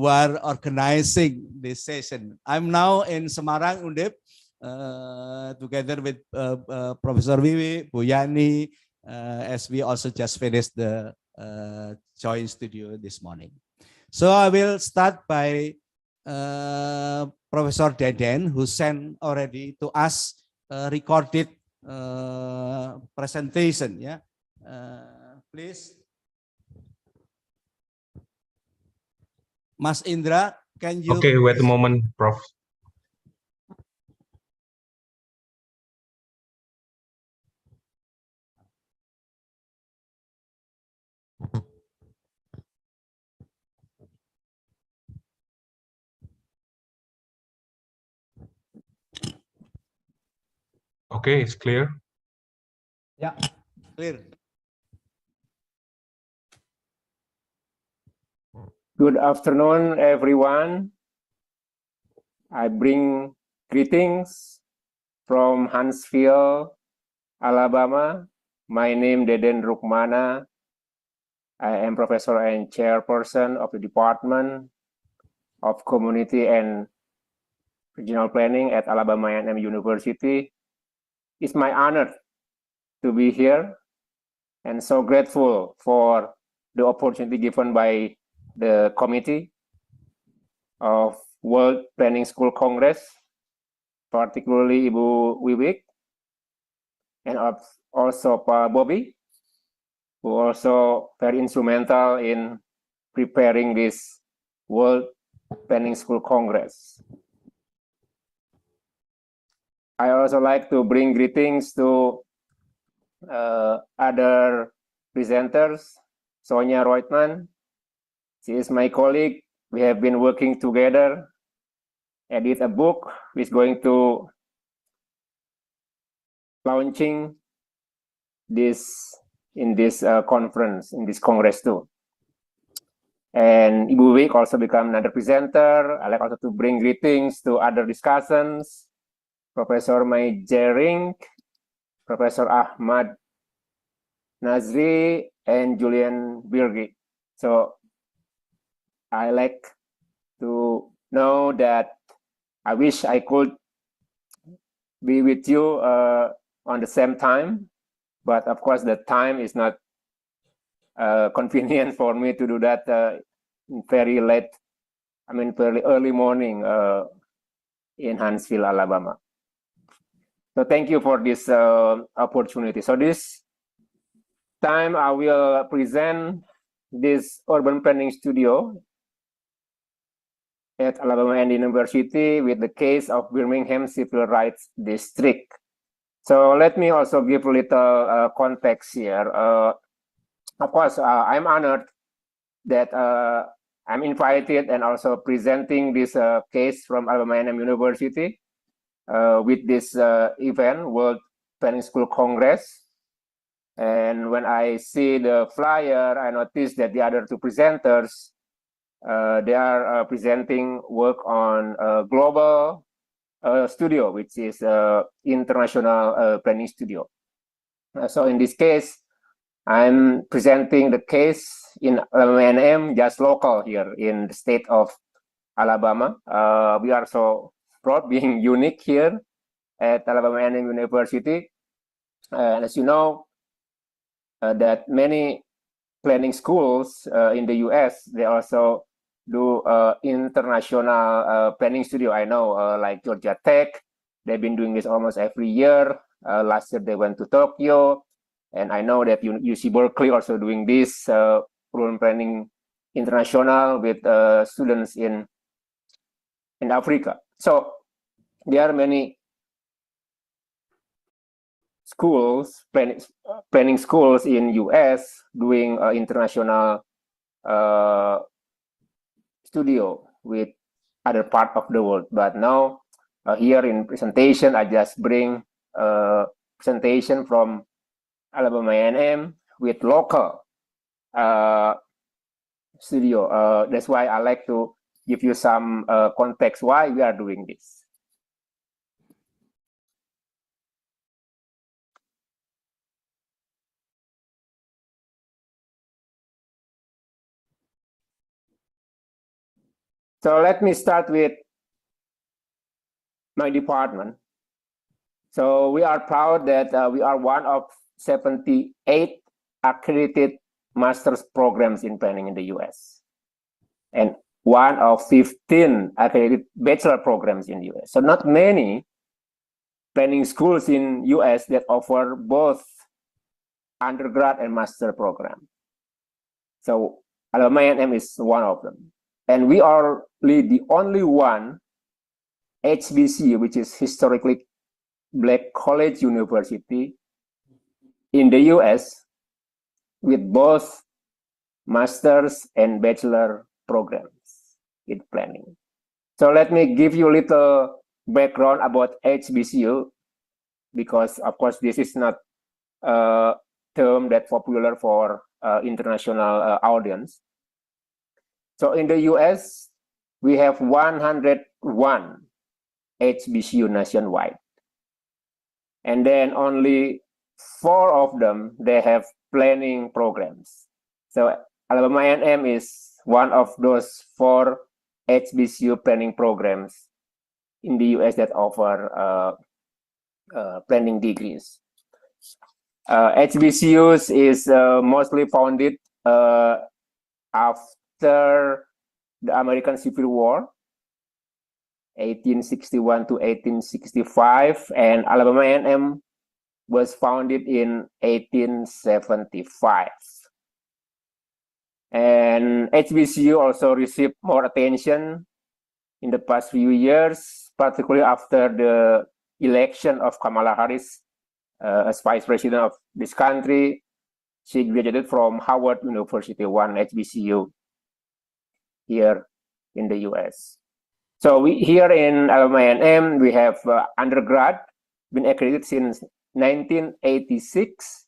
are organizing this session. I'm now in Semarang, Undip, together with Professor Wiwi, Boyani, as we also just finished the joint studio this morning. So I will start by Professor Deden, who sent already to us recorded presentation. Yeah, please, Mas Indra, can you? Okay, wait a moment, Prof. Okay, it's clear. Yeah, clear. Good afternoon, everyone. I bring greetings from Huntsville, Alabama. My name is Deden Rukmana. I am professor and chairperson of the Department of Community and Regional Planning at Alabama A&M University. It's my honor to be here and so grateful for the opportunity given by the Committee of World Planning School Congress, particularly Ibu Wiwik, and also Pak Bobby, who also very instrumental in preparing this World Planning School Congress. I also like to bring greetings to other presenters, Sonia Reutemann. She is my colleague. We have been working together, edit a book which is going to launching this in this conference, in this Congress too. And Ibu Wik also become another presenter. I like also to bring greetings to other discussions, Professor Mai Jering, Professor Ahmad Nazri, and Julian Birgi. So I like to know that I wish I could be with you on the same time, but of course the time is not convenient for me to do that very late, very early morning in Huntsville, Alabama. So thank you for this opportunity. So this time I will present this urban planning studio at Alabama A&M University with the case of Birmingham Civil Rights District. So let me also give a little context here. Of course, I'm honored that I'm invited and also presenting this case from Alabama A&M University with this event, World Planning School Congress. And when I see the flyer, I noticed that the other two presenters, they are presenting work on global studio, which is international planning studio. So in this case, I'm presenting the case in Alabama A&M, just local here in the state of Alabama. We are so proud being unique here at Alabama A&M University. And as you know, that many planning schools in the US, they also do international planning studio. I know like Georgia Tech, they've been doing this almost every year. Last year they went to Tokyo. And I know that UC Berkeley also doing this urban planning international with students in Africa. So there are many schools, planning schools in US doing international studio with other part of the world. But now here in presentation, I just bring presentation from Alabama A&M with local studio. That's why I like to give you some context why we are doing this. So let me start with my department. So we are proud that we are one of 78 accredited master's programs in planning in the US, and one of 15 accredited bachelor programs in the US. So not many planning schools in US that offer both undergrad and master program. So Alabama A&M is one of them. And we are the only one HBCU, which is historically Black College University in the US, with both master's and bachelor programs in planning. So let me give you a little background about HBCU, because of course this is not a term that popular for international audience. So in the US, we have 101 HBCU nationwide. And then only 4 of them, they have planning programs. So Alabama A&M is one of those 4 HBCU planning programs in the US that offer planning degrees. HBCUs is mostly founded after the American Civil War, 1861 to 1865, and Alabama A&M was founded in 1875. And HBCU also received more attention in the past few years, particularly after the election of Kamala Harris as vice president of this country. She graduated from Howard University, one HBCU here in the US. So we here in Alabama A&M, we have undergrad, been accredited since 1986,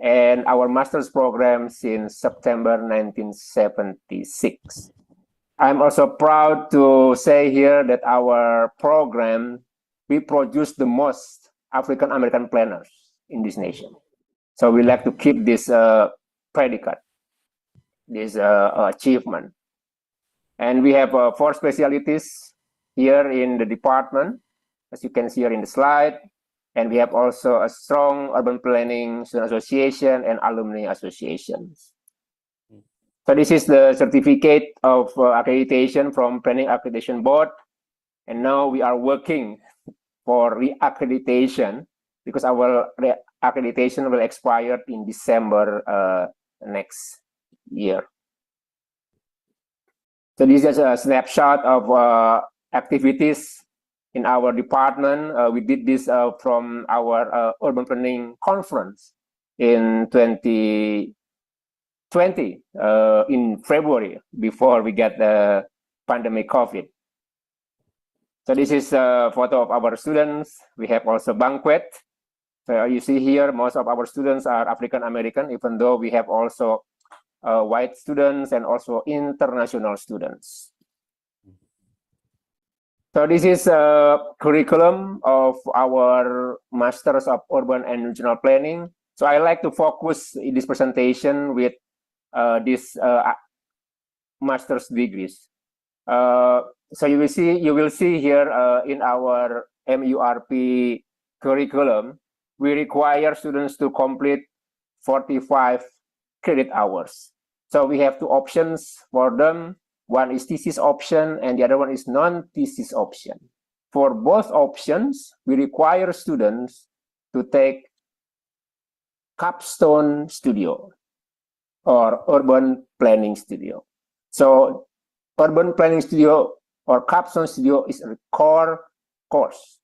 and our master's program since September 1976. I'm also proud to say here that our program, we produce the most African American planners in this nation. So we like to keep this predicate, this achievement. And we have 4 specialties here in the department, as you can see here in the slide. And we have also a strong urban planning student association and alumni associations. So this is the certificate of accreditation from Planning Accreditation Board. And now we are working for re-accreditation because our accreditation will expire in December next year. So this is a snapshot of activities in our department. We did this from our urban planning conference in 2020 in February, before we get the pandemic COVID. So this is a photo of our students. We have also banquet. So you see here, most of our students are African American, even though we have also white students and also international students. So this is a curriculum of our Masters of Urban and Regional Planning. So I like to focus in this presentation with these master's degrees. So you will see here in our MURP curriculum, we require students to complete 45 credit hours. So we have 2 options for them. One is thesis option and the other one is non-thesis option. For both options, we require students to take Capstone Studio or Urban Planning Studio. So Urban Planning Studio or Capstone Studio is a core course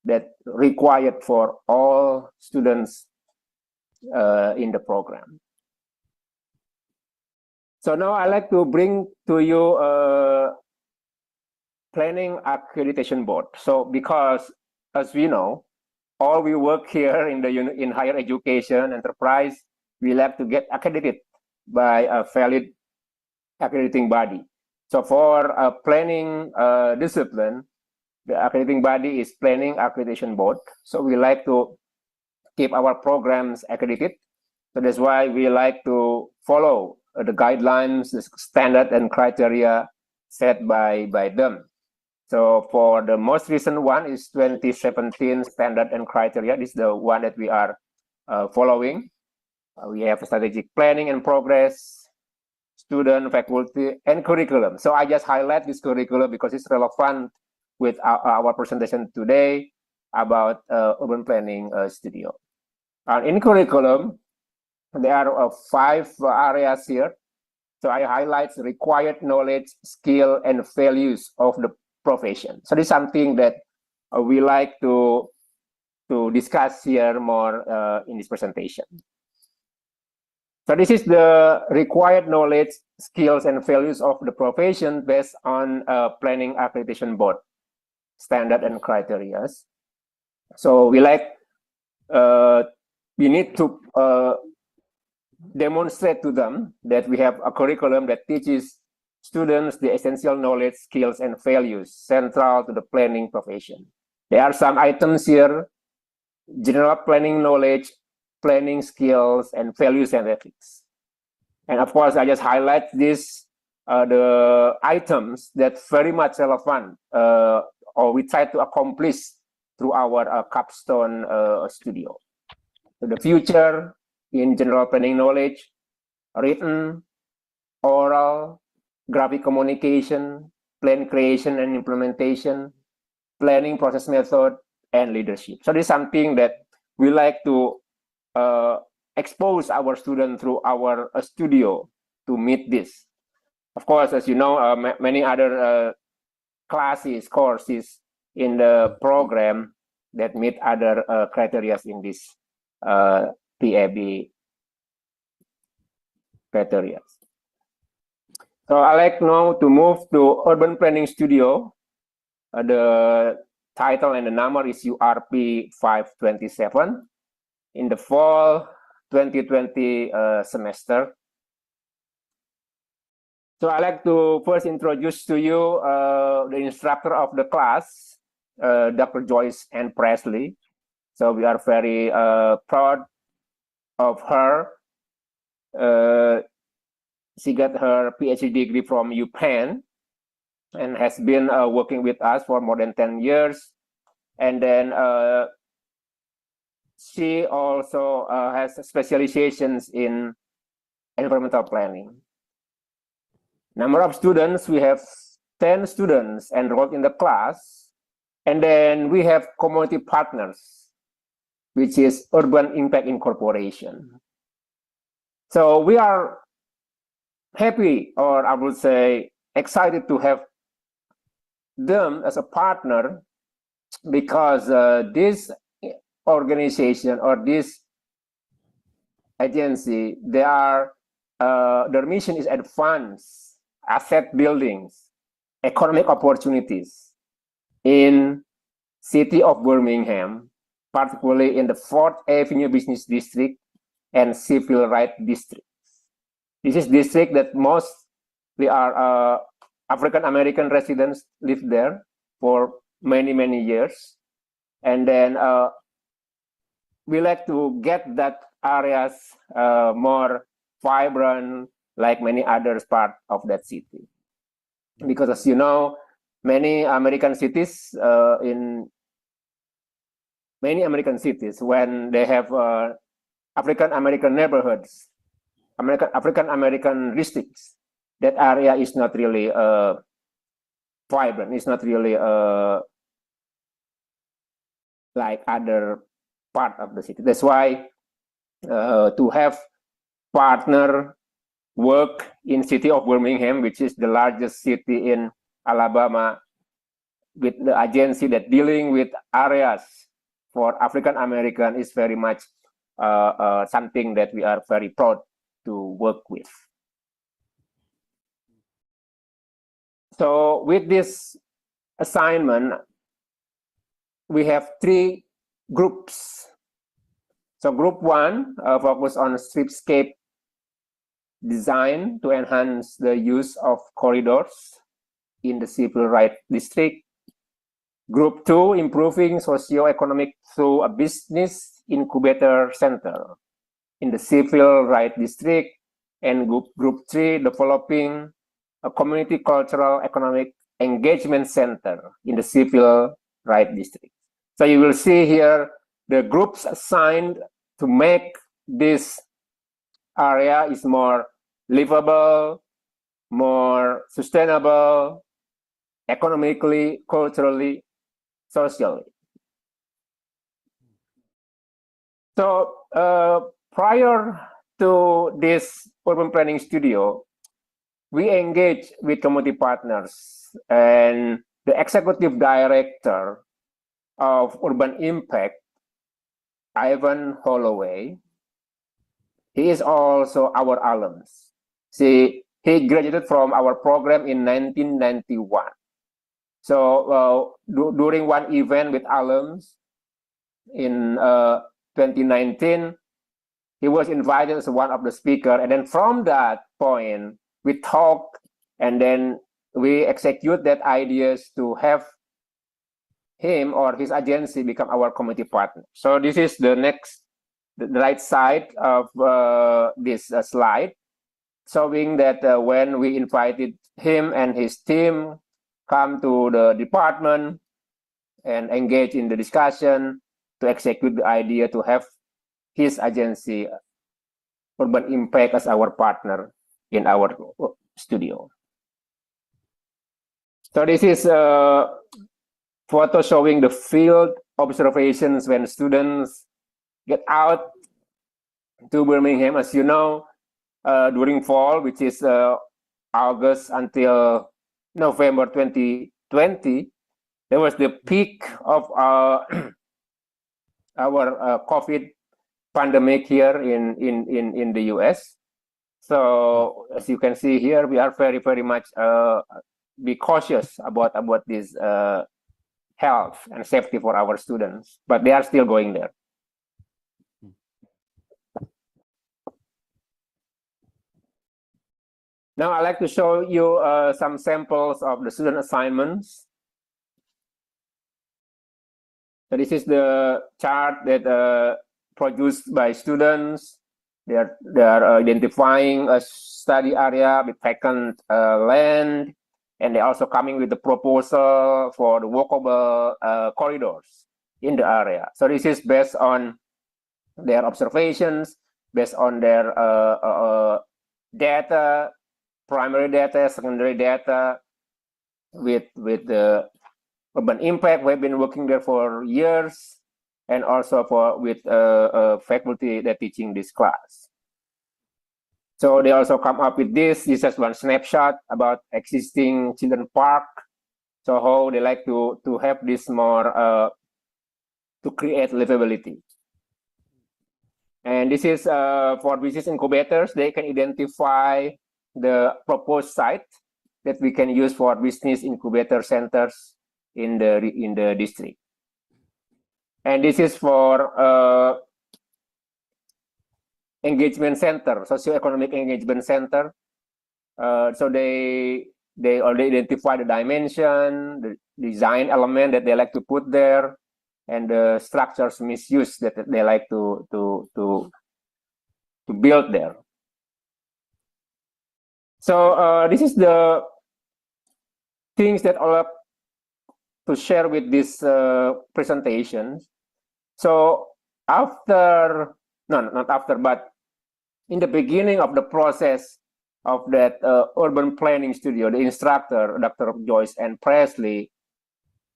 that required for all students in the program. So now I'd like to bring to you Planning Accreditation Board. So because, as we know, all we work here in higher education enterprise, we like to get accredited by a valid accrediting body. So for a planning discipline, the accrediting body is Planning Accreditation Board. So we like to keep our programs accredited. So that's why we like to follow the guidelines, the standard and criteria set by them. So for the most recent one is 2017 standard and criteria. This is the one that we are following. We have strategic planning and progress, student, faculty, and curriculum. So I just highlight this curriculum because it's relevant with our presentation today about urban planning studio. In curriculum, there are 5 areas here. So I highlight required knowledge, skill, and values of the profession. So this is something that we like to discuss here more in this presentation. So this is the required knowledge, skills, and values of the profession based on Planning Accreditation Board standard and criteria. So we need to demonstrate to them that we have a curriculum that teaches students the essential knowledge, skills, and values central to the planning profession. There are some items here: general planning knowledge, planning skills, and values and ethics. And of course, I just highlight this, the items that very much relevant or we try to accomplish through our capstone studio. So the future in general planning knowledge, written, oral, graphic communication, plan creation and implementation, planning process method, and leadership. So this is something that we like to expose our students through our studio to meet this. Of course, as you know, many other classes, courses in the program that meet other criteria in this PAB criteria. So I like now to move to Urban Planning Studio. The title and the number is URP 527 in the fall 2020 semester. So I like to first introduce to you the instructor of the class, Dr. Joyce Ann Presley. So we are very proud of her. She got her PhD degree from UPenn and has been working with us for more than 10 years. And then she also has specializations in environmental planning. Number of students, we have 10 students enrolled in the class. And then we have community partners, which is Urban Impact Incorporation. So we are happy, or I would say excited to have them as a partner, because this organization or this agency, their mission is advance asset buildings, economic opportunities in city of Birmingham, particularly in the 4th Avenue Business District and Civil Rights District. This is district that mostly are African American residents live there for many, many years. And then we like to get that areas more vibrant, like many other parts of that city. Because as you know, many American cities, when they have African American neighborhoods, African American districts, that area is not really vibrant. It's not really like other part of the city. That's why to have partner work in city of Birmingham, which is the largest city in Alabama, with the agency that dealing with areas for African American, is very much something that we are very proud to work with. So with this assignment, we have 3 groups. So group 1 focus on streetscape design to enhance the use of corridors in the Civil Rights District. Group 2, improving socioeconomic through a business incubator center in the Civil Rights District. And group 3, developing a community cultural economic engagement center in the civil rights district. So you will see here the groups assigned to make this area is more livable, more sustainable, economically, culturally, socially. So prior to this urban planning studio, we engage with community partners, and the executive director of Urban Impact, Ivan Holloway, he is also our alums. See, he graduated from our program in 1991. So during one event with alums in 2019, he was invited as one of the speakers. And then from that point, we talked, and then we execute that ideas to have him or his agency become our community partner. So this is the right side of this slide, showing that when we invited him and his team come to the department and engage in the discussion to execute the idea to have his agency, Urban Impact, as our partner in our studio. So this is a photo showing the field observations when students get out to Birmingham. As you know, during fall, which is August until November 2020, there was the peak of our COVID pandemic here in the US. So as you can see here, we are very much be cautious about this health and safety for our students, but they are still going there. Now I'd like to show you some samples of the student assignments. So this is the chart that produced by students. They are identifying a study area with vacant land, and they're also coming with the proposal for the walkable corridors in the area. So this is based on their observations, based on their data, primary data, secondary data, with the Urban Impact. We've been working there for years, and also with faculty that teaching this class. So they also come up with this. This is one snapshot about existing children park. So how they like to have this more to create livability. And this is for business incubators. They can identify the proposed site that we can use for business incubator centers in the district. And this is for engagement center, socioeconomic engagement center. So they already identify the dimension, the design element that they like to put there, and the structures misuse that they like to build there. So this is the things that I have to share with this presentation. So after, no, not after, but in the beginning of the process of that urban planning studio, the instructor, Dr. Joyce and Presley,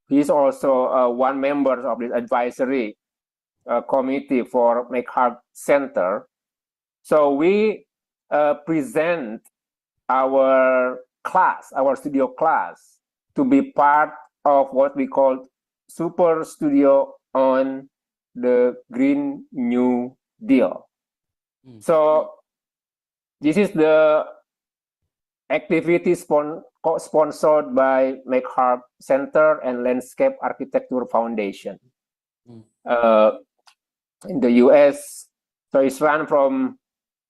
he's also one member of the advisory committee for McHarg Center. So we present our class, our studio class, to be part of what we call Super Studio on the Green New Deal. So this is the activity sponsored by McHarg Center and Landscape Architecture Foundation in the US. So it's run from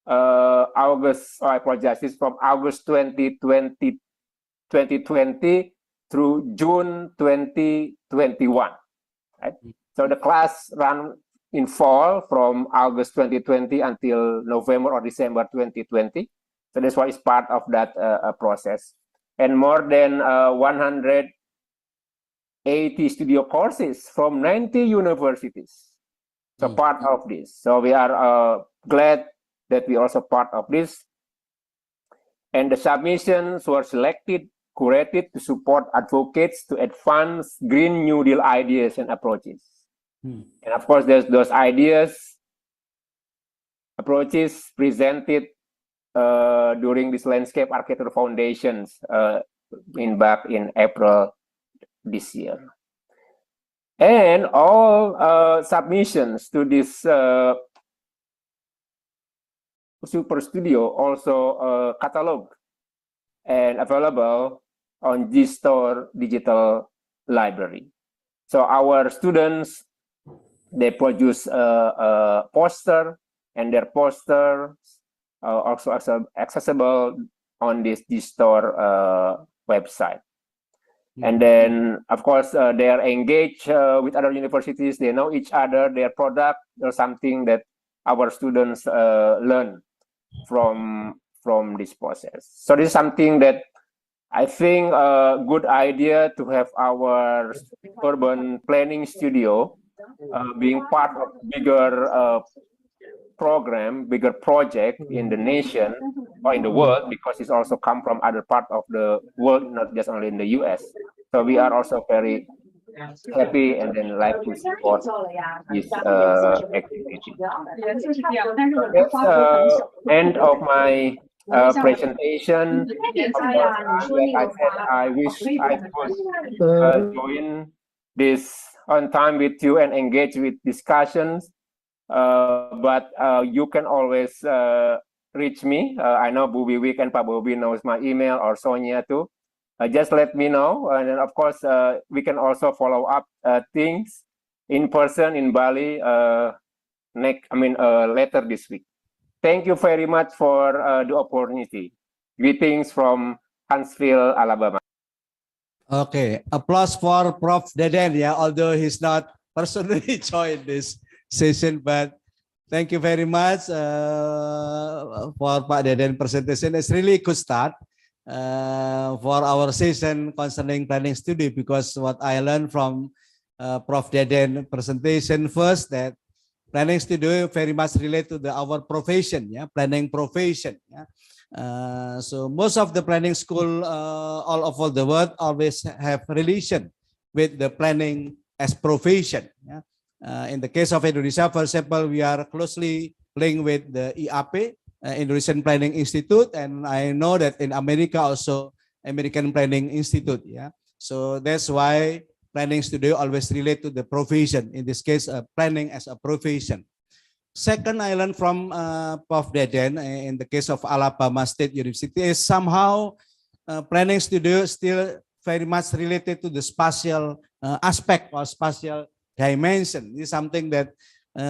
August, I apologize, it's from August 2020 through June 2021. Right? So the class ran in fall from August 2020 until November or December 2020. So that's why it's part of that process. and more than 180 studio courses from 90 universities. So part of this. So we are glad that we also part of this. And the submissions were selected, curated to support advocates to advance Green New Deal ideas and approaches. And of course, there's those approaches presented during this Landscape Architecture Foundations back in April this year. And all submissions to this Super Studio also catalog and available on GStore Digital Library. So our students, they produce a poster, and their posters also accessible on this GStore website. And then, of course, they are engaged with other universities. They know each other, their product, or something that our students learn from this process. So this is something that I think a good idea to have our urban planning studio being part of bigger program, bigger project in the nation or in the world, because it's also come from other part of the world, not just only in the US. So we are also very happy and then like to support this activity. So that's end of my presentation. Of course, like I said, I wish I could join this on time with you and engage with discussions. But you can always reach me. I know Bu Wiwik and Pak Bobi knows my email, or Sonia too. Just let me know, and then of course we can also follow up things in person in Bali later this week. Thank you very much for the opportunity. Greetings from Huntsville, Alabama. Okay, applause for Prof. Deden, yeah, although he's not personally joined this session, but thank you very much for Pak Deden presentation. It's really a good start for our session concerning planning study, because what I learned from Prof. Deden presentation first, that planning studio very much relate to our profession, yeah, planning profession. Yeah. So most of the planning school all over the world always have relation with the planning as profession. Yeah. In the case of Indonesia, for example, we are closely linked with the IAP, Indonesian Planning Institute, and I know that in America also American Planning Institute. Yeah. So that's why planning studio always relate to the profession. In this case, planning as a profession. Second, I learned from Prof. Deden in the case of Alabama State University is somehow planning studio still very much related to the spatial aspect or spatial dimension. This is something that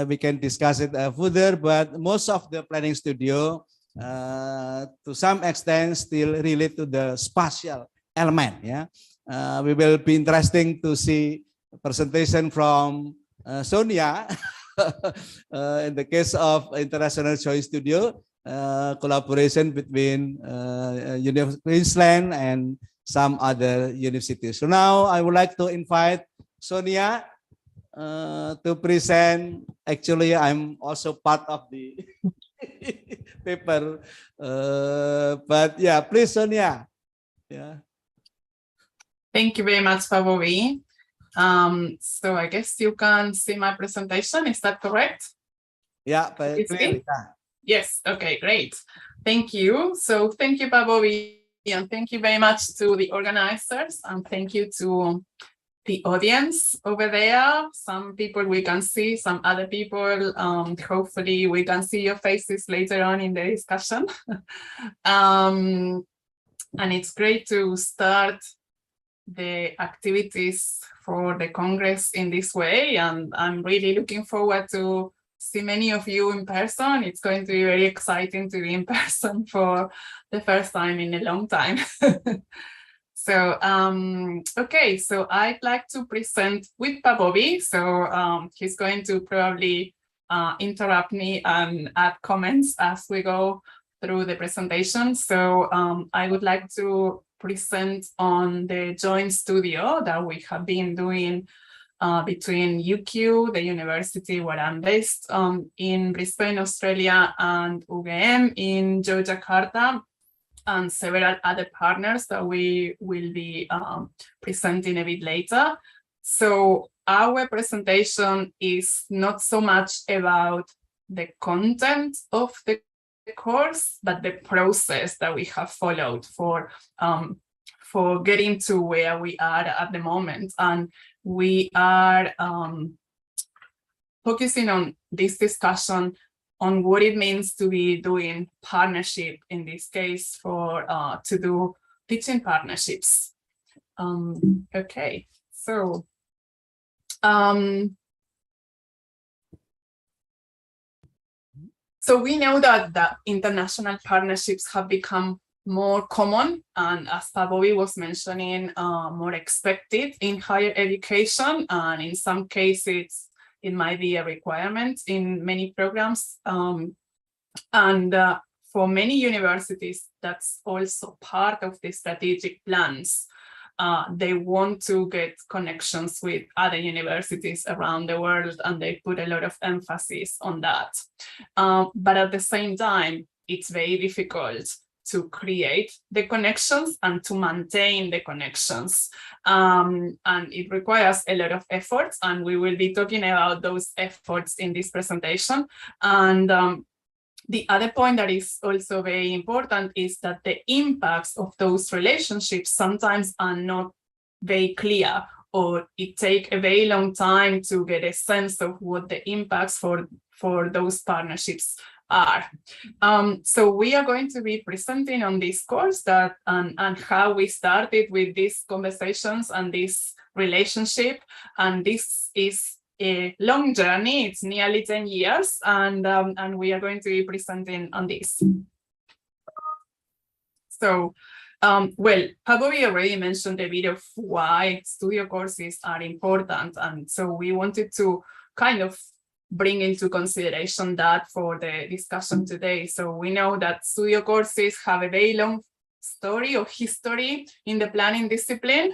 we can discuss it further, but most of the planning studio to some extent still relate to the spatial element. Yeah, we will be interesting to see a presentation from Sonia. In the case of International Joint Studio, collaboration between University of Queensland and some other universities. So now I would like to invite Sonia to present. Actually, I'm also part of the paper, but yeah, please, Sonia. Yeah. Thank you very much, Pak Bobi. So I guess you can see my presentation. Is that correct? Yeah, clear. Yes. Okay, great. Thank you. So thank you, Pak Bobi, and thank you very much to the organizers, and thank you to the audience over there. Some people we can see, some other people, hopefully we can see your faces later on in the discussion. And it's great to start the activities for the Congress in this way, and I'm really looking forward to see many of you in person. It's going to be very exciting to be in person for the first time in a long time. So, okay, so I'd like to present with Pak Bobi. So he's going to probably interrupt me and add comments as we go through the presentation. So I would like to present on the joint studio that we have been doing between UQ, the university where I'm based, in Brisbane, Australia, and UGM in Yogyakarta, and several other partners that we will be presenting a bit later. So our presentation is not so much about the content of the course, but the process that we have followed for getting to where we are at the moment. And we are focusing on this discussion on what it means to be doing partnership, in this case, for to do teaching partnerships. Okay, so so we know that the international partnerships have become more common, and as Bobby was mentioning, more expected in higher education, and in some cases it might be a requirement in many programs. And for many universities, that's also part of the strategic plans. They want to get connections with other universities around the world, and they put a lot of emphasis on that. But at the same time, it's very difficult to create the connections and to maintain the connections. And it requires a lot of efforts, and we will be talking about those efforts in this presentation. And the other point that is also very important is that the impacts of those relationships sometimes are not very clear, or it takes a very long time to get a sense of what the impacts for those partnerships are. So we are going to be presenting on this course that and how we started with these conversations and this relationship. And this is a long journey. It's nearly 10 years, and we are going to be presenting on this. So, well, Pablo already mentioned a bit of why studio courses are important, and so we wanted to kind of bring into consideration that for the discussion today. So we know that studio courses have a very long story or history in the planning discipline.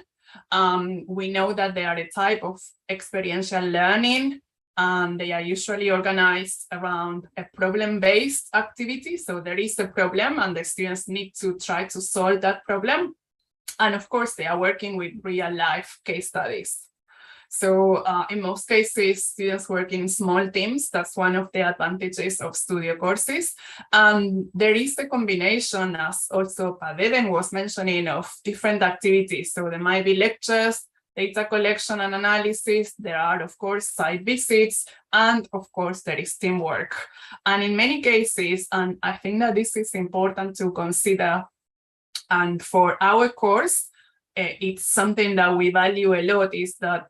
We know that they are a type of experiential learning, and they are usually organized around a problem-based activity. So there is a problem, and the students need to try to solve that problem. And of course, they are working with real-life case studies. So in most cases, students work in small teams. That's one of the advantages of studio courses. And there is a combination, as also Paveden was mentioning, of different activities. So there might be lectures, data collection and analysis. There are, of course, site visits, and of course, there is teamwork. And in many cases, and I think that this is important to consider, and for our course, it's something that we value a lot, is that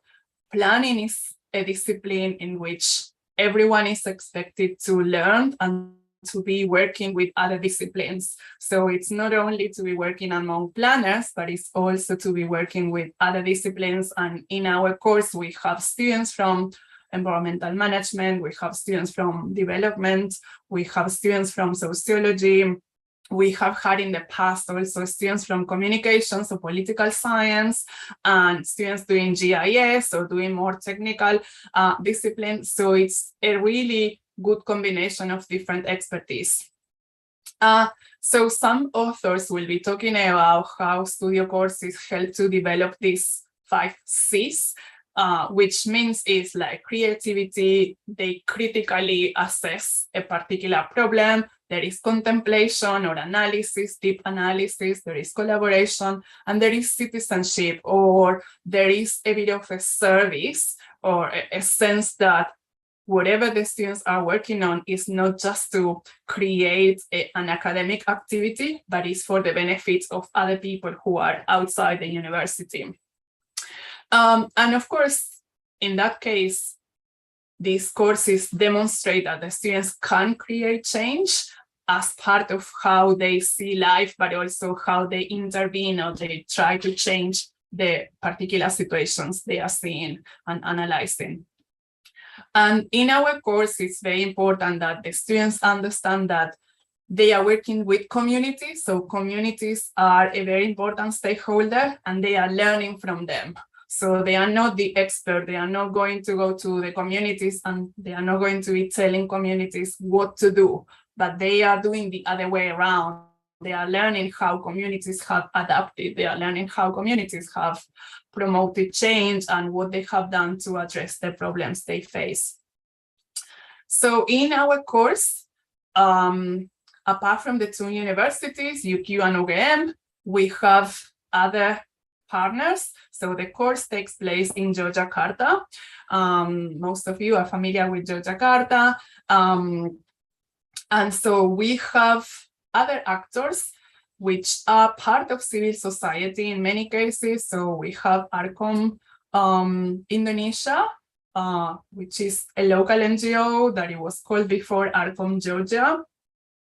planning is a discipline in which everyone is expected to learn and to be working with other disciplines. So it's not only to be working among planners, but it's also to be working with other disciplines. And in our course, we have students from environmental management, we have students from development, we have students from sociology. We have had in the past also students from communications or political science, and students doing GIS or doing more technical disciplines. So it's a really good combination of different expertise. So some authors will be talking about how studio courses help to develop these 5 C's, which means is like creativity. They critically assess a particular problem. There is contemplation or analysis, deep analysis, there is collaboration, and there is citizenship, or there is a bit of a service, or a sense that whatever the students are working on is not just to create an academic activity, but is for the benefit of other people who are outside the university. And of course, in that case, these courses demonstrate that the students can create change as part of how they see life, but also how they intervene or they try to change the particular situations they are seeing and analyzing. And in our course, it's very important that the students understand that they are working with communities. So communities are a very important stakeholder and they are learning from them. So they are not the expert. They are not going to go to the communities and they are not going to be telling communities what to do, but they are doing the other way around. They are learning how communities have adapted. They are learning how communities have promoted change and what they have done to address the problems they face. So in our course, apart from the two universities, UQ and UGM, we have other partners. So the course takes place in Yogyakarta. Most of you are familiar with Yogyakarta. And so we have other actors which are part of civil society in many cases. So we have ARCOM Indonesia, which is a local NGO that it was called before ARCOM Georgia.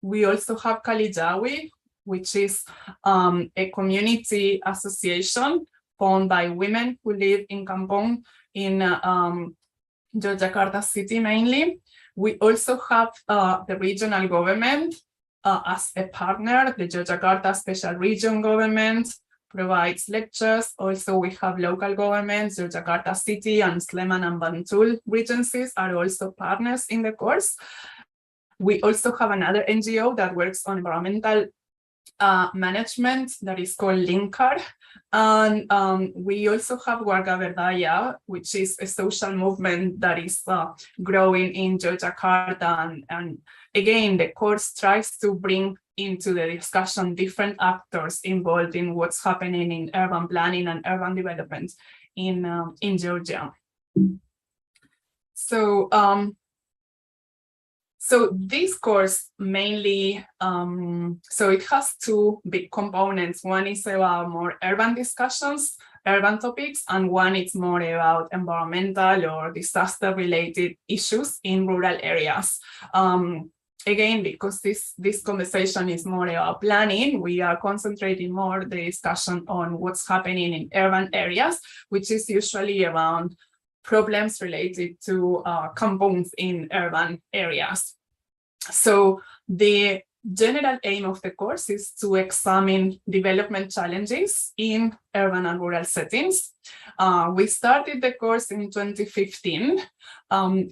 We also have Kalijawi, which is a community association formed by women who live in Kampong in Yogyakarta city mainly. We also have the regional government as a partner. The Yogyakarta Special Region Government provides lectures. Also, we have local governments. Yogyakarta City and Sleman and Bantul regencies are also partners in the course. We also have another NGO that works on environmental management that is called Linkar. And we also have Warga Berdaya, which is a social movement that is growing in Yogyakarta. And again, the course tries to bring into the discussion different actors involved in what's happening in urban planning and urban development in Georgia. So this course mainly, so it has two big components. One is about more urban discussions, urban topics, and one is more about environmental or disaster-related issues in rural areas. Again, because this conversation is more about planning, we are concentrating more the discussion on what's happening in urban areas, which is usually around problems related to kampongs in urban areas. So the general aim of the course is to examine development challenges in urban and rural settings. We started the course in 2015.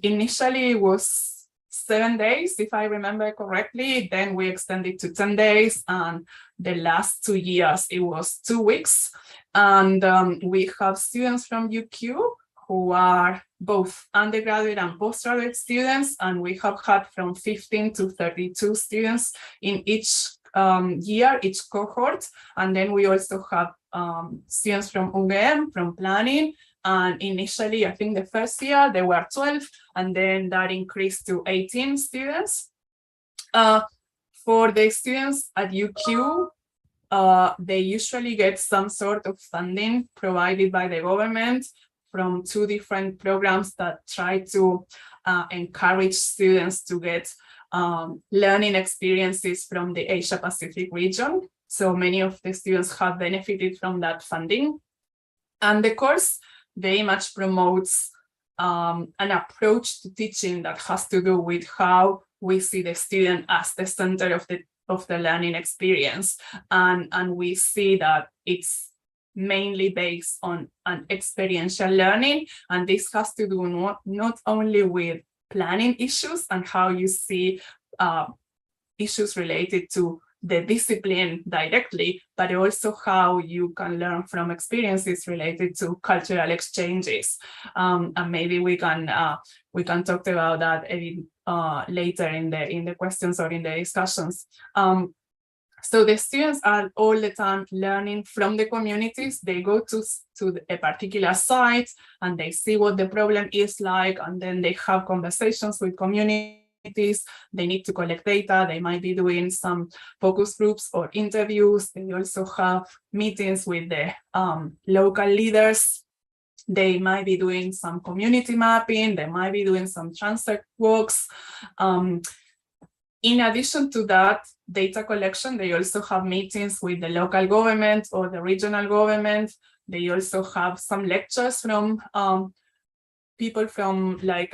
Initially, it was 7 days, if I remember correctly. Then we extended to 10 days, and the last 2 years, it was 2 weeks. And we have students from UQ who are both undergraduate and postgraduate students, and we have had from 15 to 32 students in each year, each cohort. And then we also have students from UGM, from planning, and initially, I think the first year, there were 12, and then that increased to 18 students. For the students at UQ, they usually get some sort of funding provided by the government from 2 different programs that try to encourage students to get learning experiences from the Asia Pacific region. So many of the students have benefited from that funding. And the course very much promotes an approach to teaching that has to do with how we see the student as the center of the learning experience. And we see that it's mainly based on an experiential learning. And this has to do not only with planning issues and how you see issues related to the discipline directly, but also how you can learn from experiences related to cultural exchanges. And maybe we can talk about that a bit later in the questions or in the discussions. So the students are all the time learning from the communities. They go to a particular site and they see what the problem is like, and then they have conversations with communities. They need to collect data. They might be doing some focus groups or interviews. They also have meetings with the local leaders. They might be doing some community mapping. They might be doing some transect walks. In addition to that data collection, they also have meetings with the local government or the regional government. They also have some lectures from people from like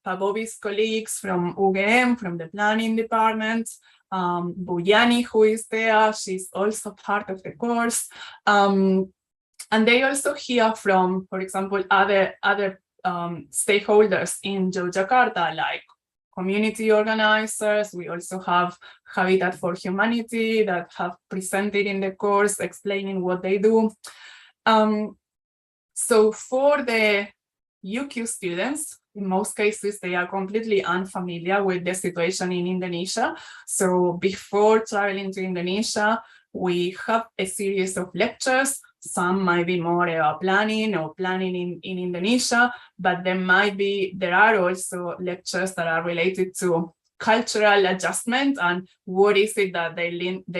Pavovi's colleagues from UGM, from the planning department. Buyani, who is there, she's also part of the course. And they also hear from, for example, other stakeholders in Yogyakarta, like community organizers. We also have Habitat for Humanity that have presented in the course explaining what they do. So for the UQ students, in most cases, they are completely unfamiliar with the situation in Indonesia. So before traveling to Indonesia, we have a series of lectures. Some might be more about planning or planning in Indonesia, but there are also lectures that are related to cultural adjustment and what is it that they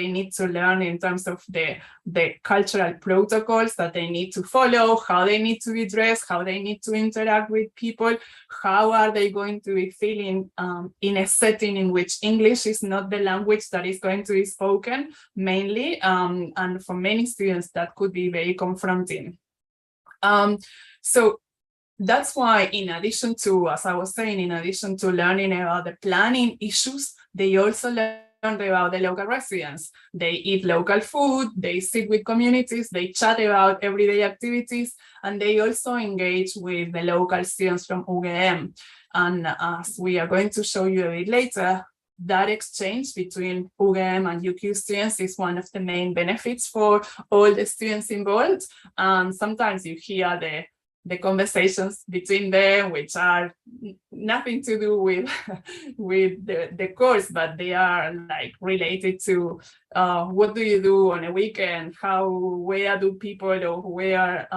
need to learn in terms of the cultural protocols that they need to follow, how they need to be dressed, how they need to interact with people, how are they going to be feeling in a setting in which English is not the language that is going to be spoken mainly, and for many students that could be very confronting. So that's why, in addition to, as I was saying, in addition to learning about the planning issues, they also learn about the local residents. They eat local food, they sit with communities, they chat about everyday activities, and they also engage with the local students from UGM. And as we are going to show you a bit later, that exchange between UGM and UQ students is one of the main benefits for all the students involved. And sometimes you hear the conversations between them, which are nothing to do with the course, but they are like related to what do you do on a weekend, where do people or where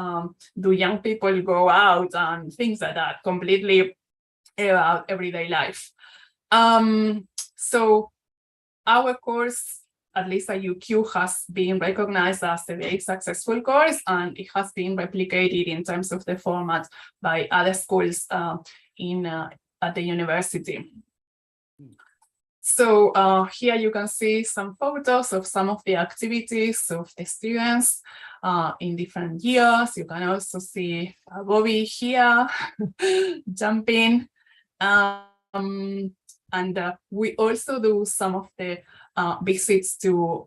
do young people go out, and things like that, completely about everyday life. So our course, at least at UQ, has been recognized as a very successful course, and it has been replicated in terms of the format by other schools at the university. So here you can see some photos of some of the activities of the students in different years. You can also see Bobby here jumping. And we also do some of the visits to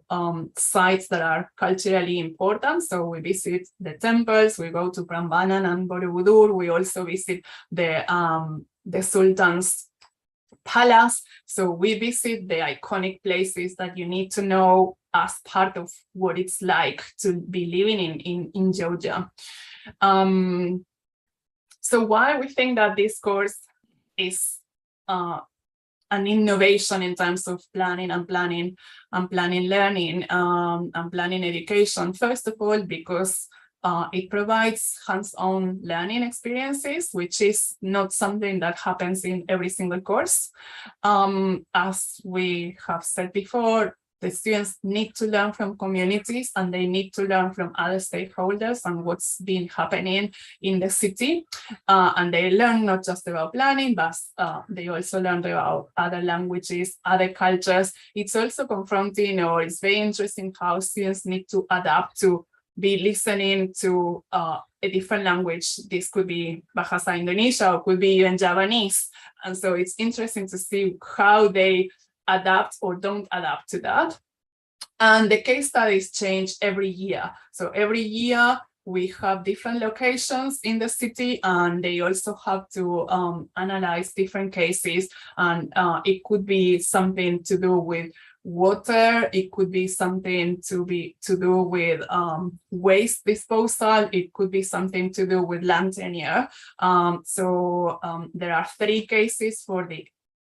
sites that are culturally important. So we visit the temples, we go to Prambanan and Borobudur. We also visit the Sultan's palace. So we visit the iconic places that you need to know as part of what it's like to be living in Georgia. So why we think that this course is an innovation in terms of planning learning and planning education. First of all, because it provides hands-on learning experiences, which is not something that happens in every single course. As we have said before, the students need to learn from communities, and they need to learn from other stakeholders and what's been happening in the city. And they learn not just about planning, but they also learn about other languages, other cultures. It's also confronting, or it's very interesting how students need to adapt to be listening to a different language. This could be Bahasa Indonesia, or could be even Javanese. And so it's interesting to see how they adapt or don't adapt to that. And the case studies change every year. So every year we have different locations in the city, and they also have to analyze different cases. And it could be something to do with water, it could be something to do with waste disposal, it could be something to do with land tenure. So there are 3 cases for the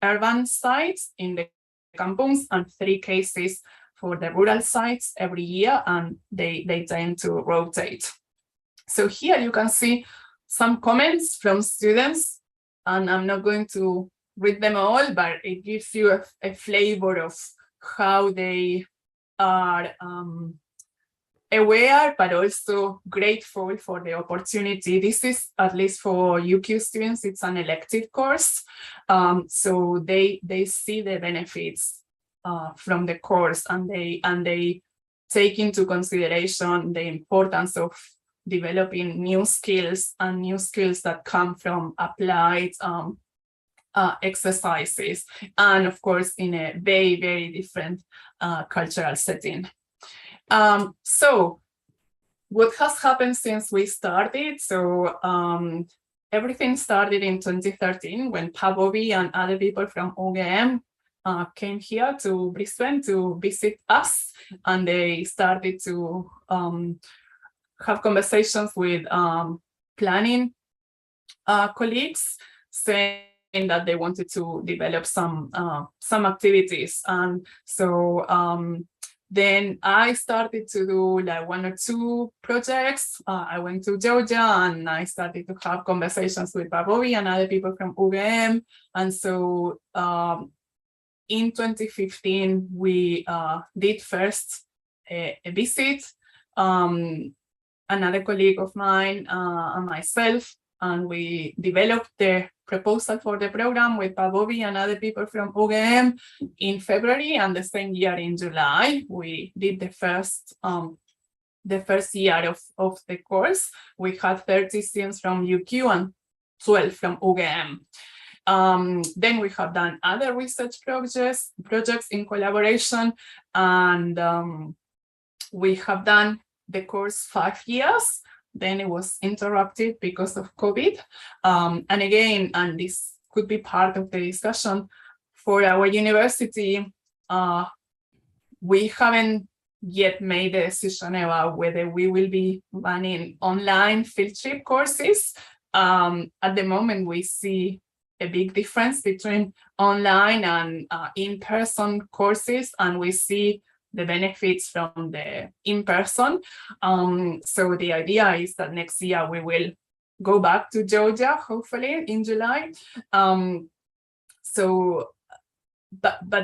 urban sites in the kampungs and 3 cases for the rural sites every year, and they tend to rotate. So here you can see some comments from students, and I'm not going to read them all, but it gives you a flavor of how they are aware, but also grateful for the opportunity. This is, at least for UQ students, it's an elective course. So they see the benefits from the course, and they take into consideration the importance of developing new skills, and new skills that come from applied exercises, and of course in a very, very different cultural setting. So what has happened since we started? So everything started in 2013 when Pavovi and other people from UGM came here to Brisbane to visit us, and they started to have conversations with planning colleagues, saying that they wanted to develop some activities. And so then I started to do like 1 or 2 projects. I went to Georgia and I started to have conversations with Pavovi and other people from UGM. And so in 2015, we did first a visit, another colleague of mine and myself, and we developed the proposal for the program with Pavovi and other people from UGM in February, and the same year in July, we did the first year of the course. We had 30 students from UQ and 12 from UGM. Then we have done other research projects in collaboration, and we have done the course 5 years. Then it was interrupted because of COVID. And again, and this could be part of the discussion, for our university, we haven't yet made a decision about whether we will be running online field trip courses. At the moment, we see a big difference between online and in-person courses, and we see the benefits from the in-person. So the idea is that next year we will go back to Georgia, hopefully in July. But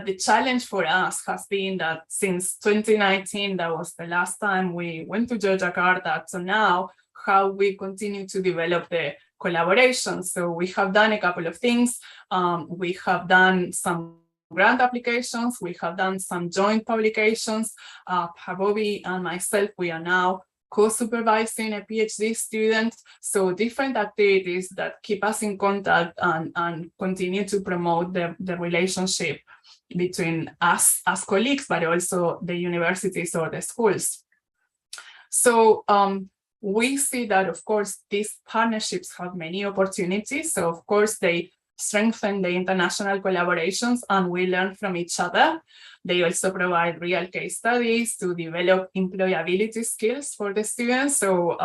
the challenge for us has been that since 2019, that was the last time we went to Yogyakarta, so now how we continue to develop the collaboration. So we have done a couple of things. We have done some grant applications, we have done some joint publications. Pavovi and myself, we are now co-supervising a PhD student. So different activities that keep us in contact and continue to promote the relationship between us as colleagues, but also the universities or the schools. So we see that, of course, these partnerships have many opportunities. So of course, they strengthen the international collaborations and we learn from each other. They also provide real case studies to develop employability skills for the students. So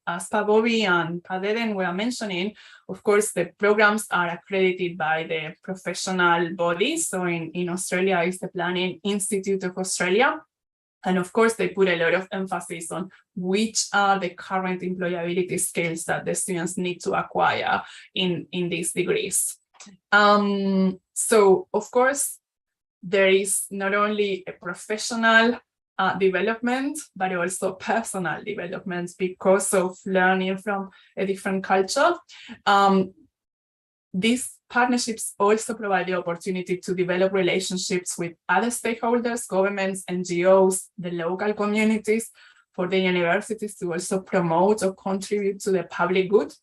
as Pavovi and Padeden were mentioning, of course, the programs are accredited by the professional bodies. So in Australia is the Planning Institute of Australia. And of course, they put a lot of emphasis on which are the current employability skills that the students need to acquire in these degrees. So, of course, there is not only a professional development, but also personal development because of learning from a different culture. These partnerships also provide the opportunity to develop relationships with other stakeholders, governments, NGOs, the local communities, for the universities to also promote or contribute to the public good.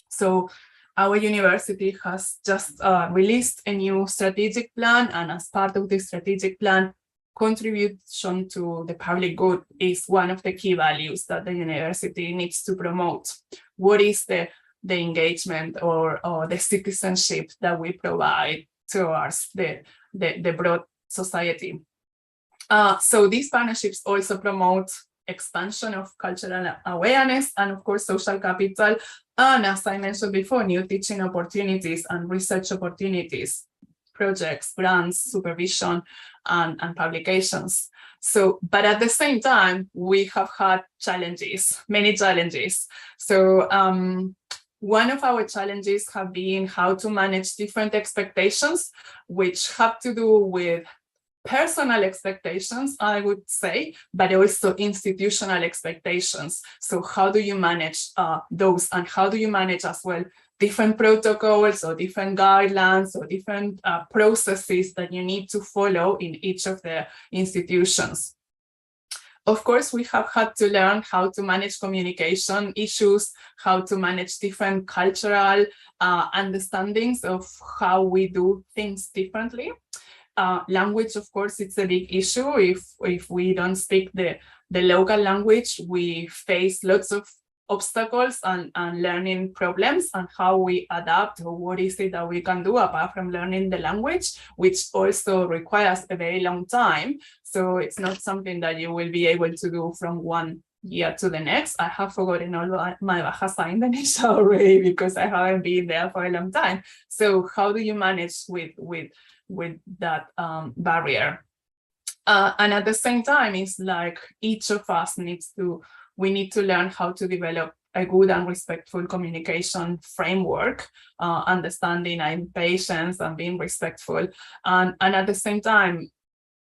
So our university has just released a new strategic plan, and as part of this strategic plan, contribution to the public good is one of the key values that the university needs to promote. What is the engagement or the citizenship that we provide towards the broad society? So these partnerships also promote expansion of cultural awareness and, of course, social capital, and, as I mentioned before, new teaching opportunities and research opportunities, projects, grants, supervision, and publications. So, but at the same time, we have had challenges, many challenges. So one of our challenges have been how to manage different expectations, which have to do with personal expectations, I would say, but also institutional expectations. So how do you manage those, and how do you manage as well different protocols or different guidelines or different processes that you need to follow in each of the institutions? of course, we have had to learn how to manage communication issues, how to manage different cultural understandings of how we do things differently. Language, of course, it's a big issue. If we don't speak the local language, we face lots of obstacles and learning problems, and how we adapt, or what is it that we can do apart from learning the language, which also requires a very long time. So it's not something that you will be able to do from one year to the next. I have forgotten all my Bahasa Indonesia already because I haven't been there for a long time. So how do you manage with that barrier? And at the same time, it's like each of us we need to learn how to develop a good and respectful communication framework, understanding and patience and being respectful. And at the same time,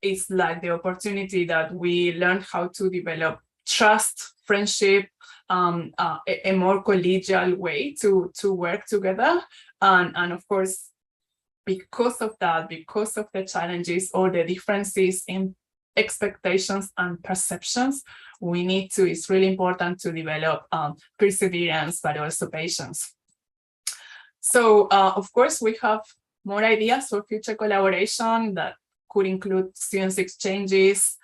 it's like the opportunity that we learn how to develop trust, friendship, a more collegial way to work together. And of course, because of that, because of the challenges or the differences in expectations and perceptions, it's really important to develop perseverance, but also patience. So of course, we have more ideas for future collaboration that could include students exchanges,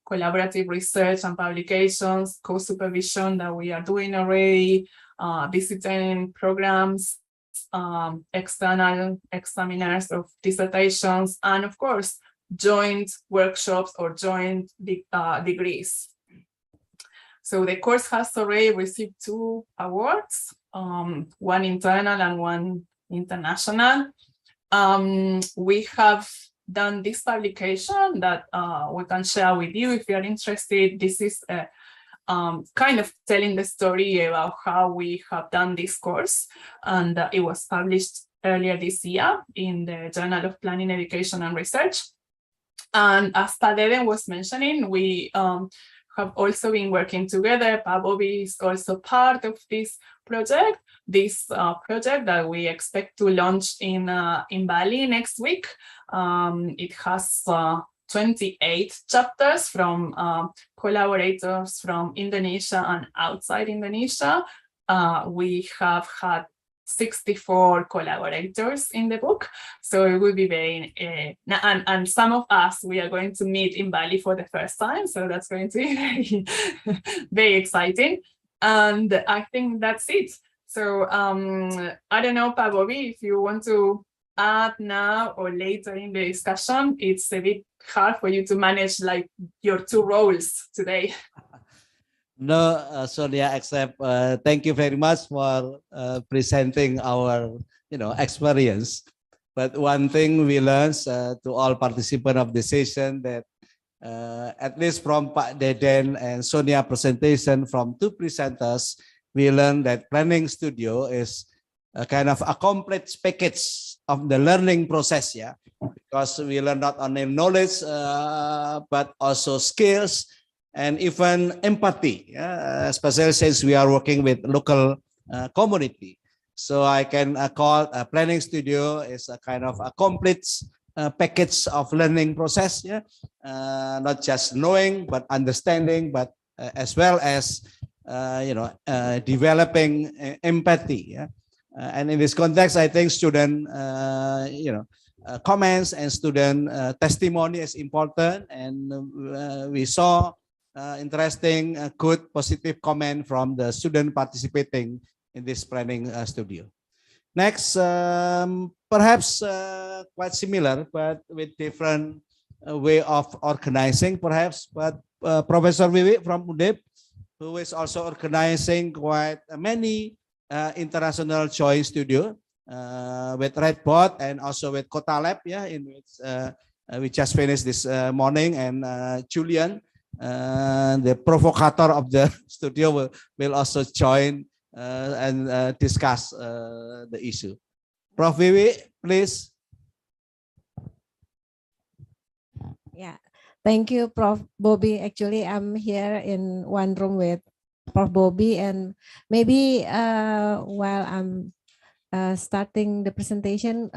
collaborative research and publications, co-supervision that we are doing already, visiting programs, external examiners of dissertations, and of course, joint workshops or joint degrees. So the course has already received 2 awards, one internal and one international. We have done this publication that we can share with you if you're interested. This is kind of telling the story about how we have done this course, and it was published earlier this year in the Journal of Planning, Education and Research. And as Tadeden was mentioning, we have also been working together. Pabobi is also part of this project that we expect to launch in Bali next week. It has 28 chapters from collaborators from Indonesia and outside Indonesia. We have had 64 collaborators in the book, so it will be very and some of us, we are going to meet in Bali for the first time, so that's going to be very very exciting. And I think that's it. So I don't know, Pabobi, if you want to add now or later in the discussion. It's a bit hard for you to manage like your 2 roles today. No, Sonia, except thank you very much for presenting our experience. But one thing we learned to all participants of the session that at least from Pak Deden and Sonia presentation from 2 presenters, we learned that Planning Studio is a kind of a complete package of the learning process, yeah, because we learn not only knowledge but also skills and even empathy, especially since we are working with local community. So I can call a Planning Studio is a kind of a complete package of learning process, yeah, not just knowing but understanding, but as well as developing empathy, yeah. And in this context, I think student comments and student testimony is important, and we saw interesting, good, positive comment from the student participating in this Planning Studio. Next, perhaps quite similar, but with different way of organizing, perhaps. But Professor Wiwi from UNDIP, who is also organizing quite many international joint studio with Redbot and also with Kota Lab, yeah, in which we just finished this morning, and Julian, the provocateur of the studio, will also join and discuss the issue. Prof. Wiwi, please. Yeah, thank you, Prof. Bobby. Actually, I'm here in one room with Prof. Bobby, and maybe while I'm starting the presentation,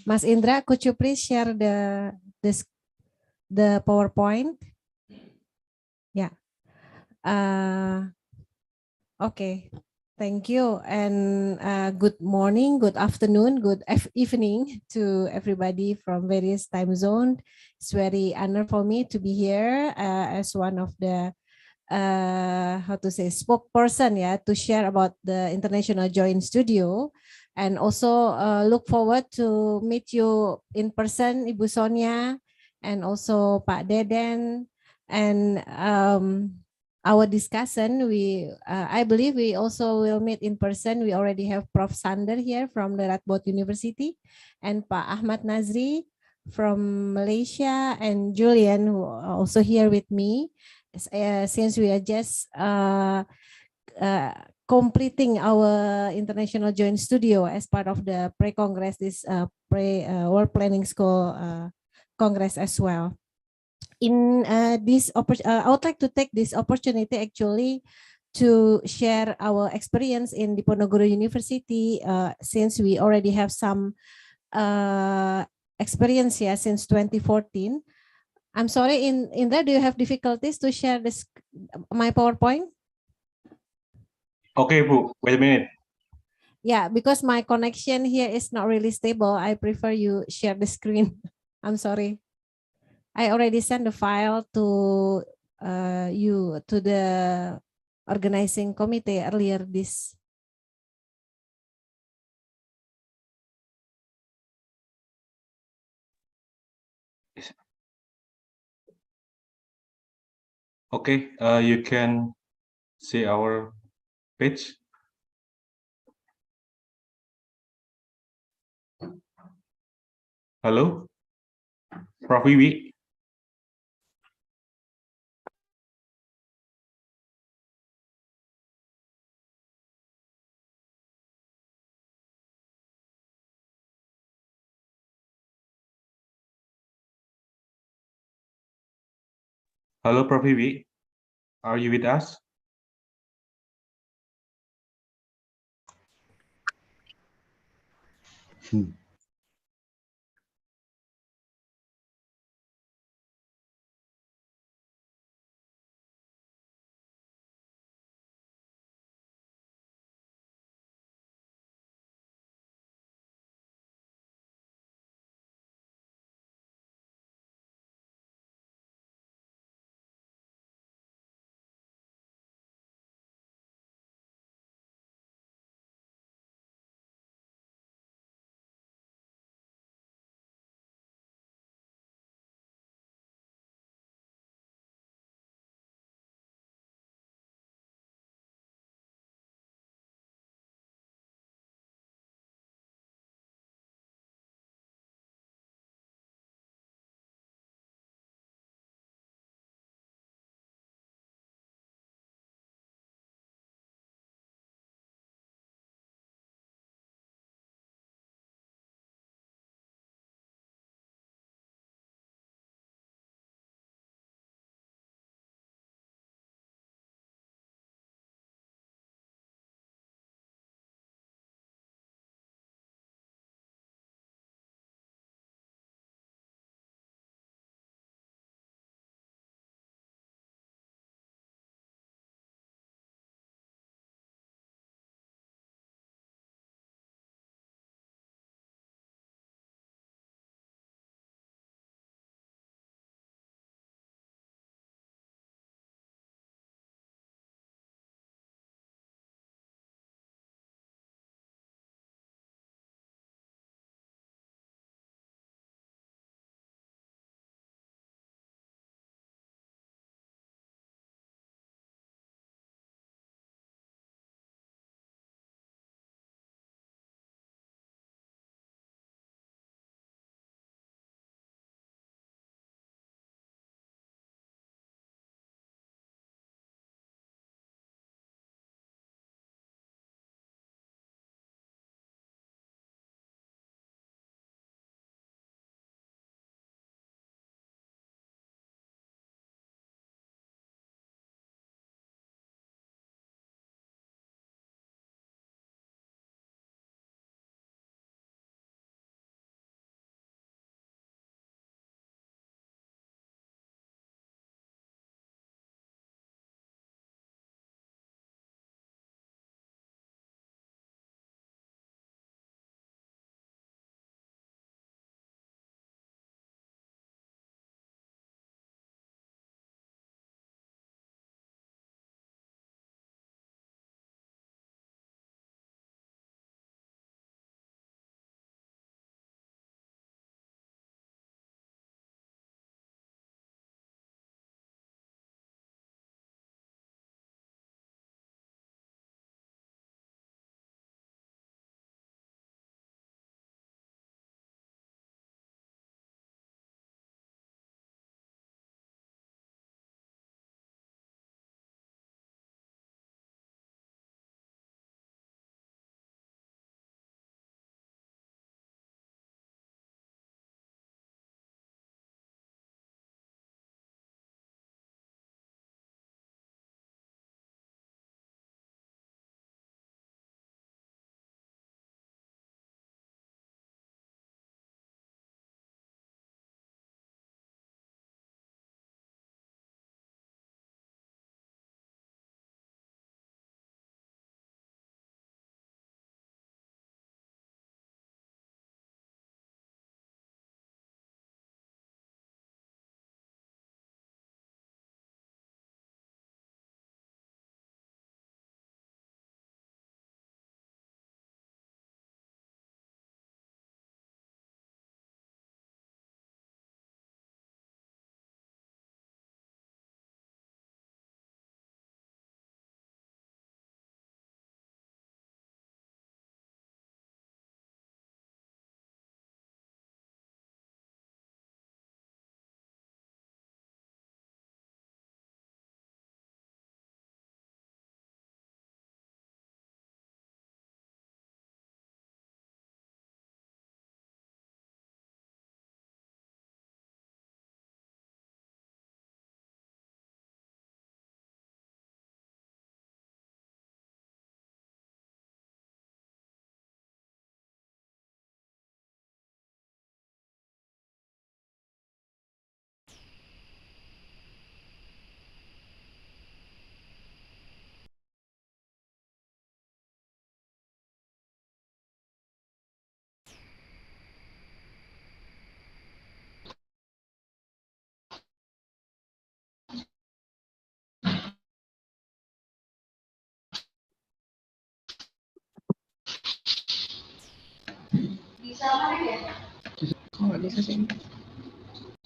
Mas Indra, could you please share the PowerPoint? Yeah. Okay, thank you. And good morning, good afternoon, good evening to everybody from various time zones. It's very honor for me to be here as one of the how to say spokesperson, yeah, to share about the International Joint Studio, and also look forward to meet you in person, Ibu Sonia, and also Pak Deden, and our discussion. I believe we also will meet in person. We already have Prof. Sander here from the Radboud University, and Pak Ahmad Nazri from Malaysia, and Julian, who are also here with me. Since we are just completing our International Joint Studio as part of the pre-congress, this World Planning School Congress as well. In this I would like to take this opportunity actually to share our experience in Diponegoro University, since we already have some experience here since 2014. I'm sorry, in that, do you have difficulties to share this my PowerPoint? Okay, Bu, wait a minute. Yeah, because my connection here is not really stable. I prefer you share the screen. I'm sorry. I already sent the file to you, to the organizing committee earlier this. Okay, you can see our page. Hello, Prof. Wiwi. Hello, Prof. Wiwi. Are you with us?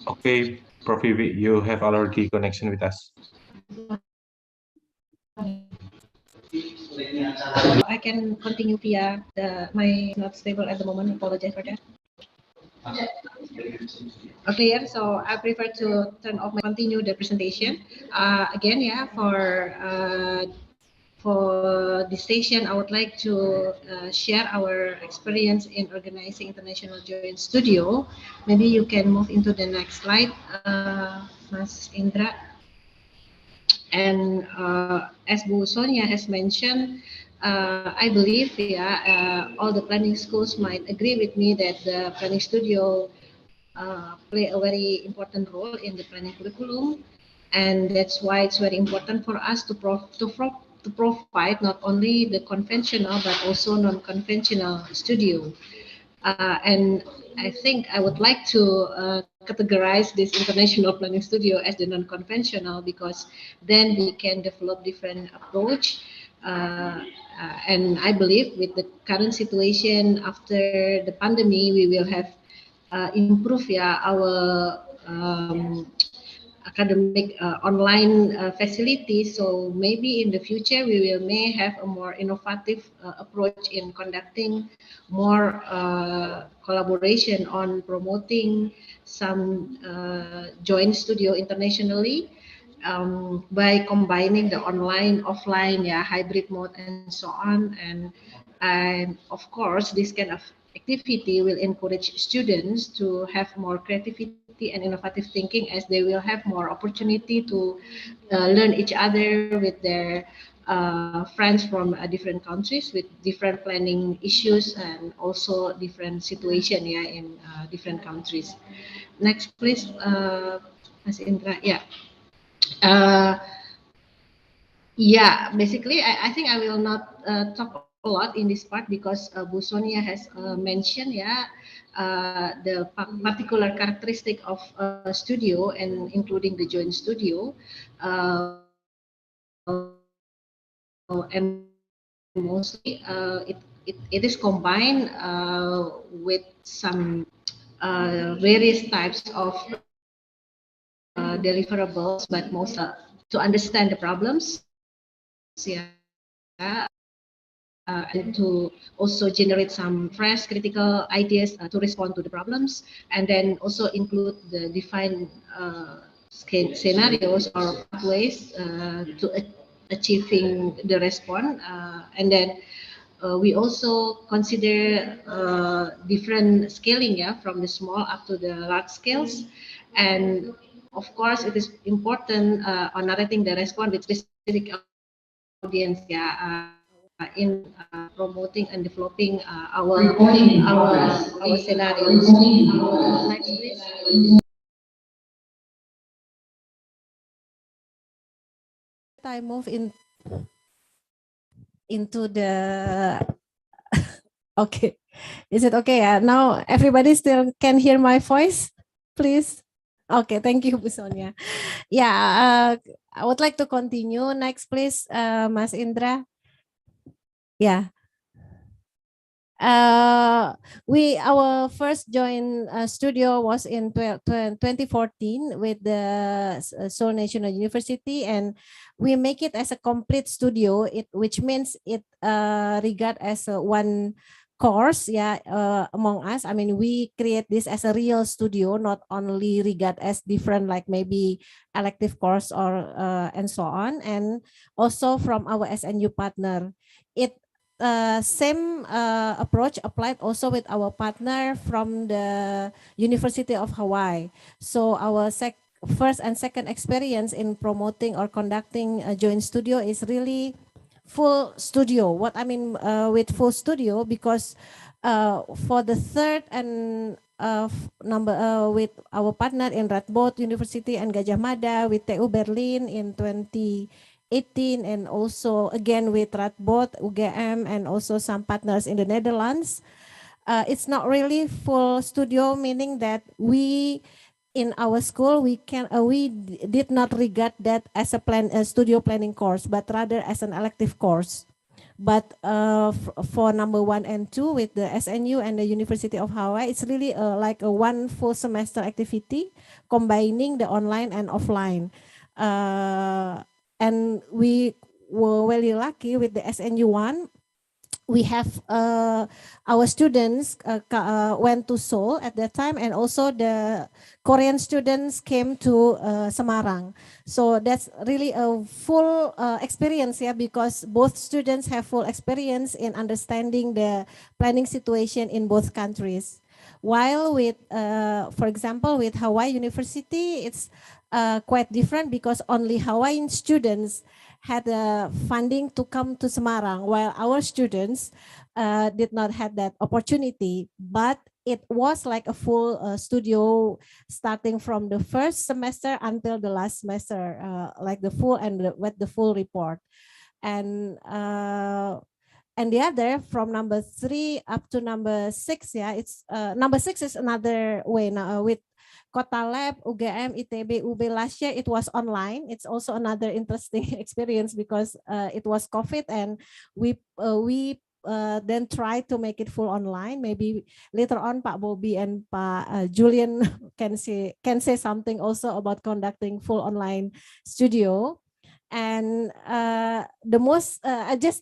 Okay, Prof. Vivi, you have already connection with us. I can continue via my not stable at the moment. Apologize for that. Okay, yeah, so I prefer to turn off my continue the presentation. Again, yeah, for this session, I would like to share our experience in organizing International Joint Studio. Maybe you can move into the next slide, Mas Indra. And as Bu Sonia has mentioned, I believe all the planning schools might agree with me that the planning studio play a very important role in the planning curriculum, and that's why it's very important for us to provide not only the conventional but also non-conventional studio. And I think I would like to categorize this international planning studio as the non-conventional, because then we can develop different approach. And I believe with the current situation after the pandemic, we will have improve our academic online facilities. So maybe in the future we may have a more innovative approach in conducting more collaboration on promoting some joint studio internationally by combining the online, offline, hybrid mode and so on. And of course, this kind of activity will encourage students to have more creativity and innovative thinking, as they will have more opportunity to learn each other with their friends from different countries with different planning issues and also different situation in different countries. Next, please, Mas Indra. Basically, I think I will not talk a lot in this part because Bu Sonia has mentioned the particular characteristic of a studio and including the joint studio, and mostly it is combined with some various types of deliverables, but most to understand the problems, and to also generate some fresh critical ideas to respond to the problems, and then also include the defined scenarios or pathways to achieving the response, and then we also consider different scaling from the small up to the large scales. And of course, it is important on narrating the response with specific audience in promoting and developing our scenarios. Next, please. I move into the okay. Is it okay? Now everybody still can hear my voice, please. Okay, thank you, Bu Sonia. I would like to continue. Next, please, Mas Indra. Our first joint studio was in 2014 with the Seoul National University, and we make it as a complete studio, which means it regard as one course among us. I mean, we create this as a real studio, not only regard as different like maybe elective course or and so on. And also from our SNU partner, it same approach applied also with our partner from the University of Hawaii. So our first and second experience in promoting or conducting a joint studio is really full studio. What I mean with full studio, because for the third and number with our partner in Radboud University and Gadjah Mada, with TU Berlin in 2018, and also again with Radboud, UGM, and also some partners in the Netherlands. It's not really full studio, meaning that we in our school we did not regard that as a studio planning course, but rather as an elective course. But for number 1 and 2 with the SNU and the University of Hawaii, it's really like a one full semester activity combining the online and offline. And we were very lucky with the SNU one. We have our students went to Seoul at that time, and also the Korean students came to Semarang. So that's really a full experience, yeah, because both students have full experience in understanding the planning situation in both countries. While with, for example, with Hawaii University, it's quite different because only Hawaiian students had funding to come to Semarang, while our students did not have that opportunity. But it was like a full studio starting from the first semester until the last semester, like the full and with the full report. And the other from number 3 up to number 6, yeah, it's number 6 is another way now with Kota Lab, UGM, ITB, UB last year, it was online. It's also another interesting experience because it was COVID, and we then try to make it full online. Maybe later on, Pak Bobby and Pak Julian can say something also about conducting full online studio. And the most, I just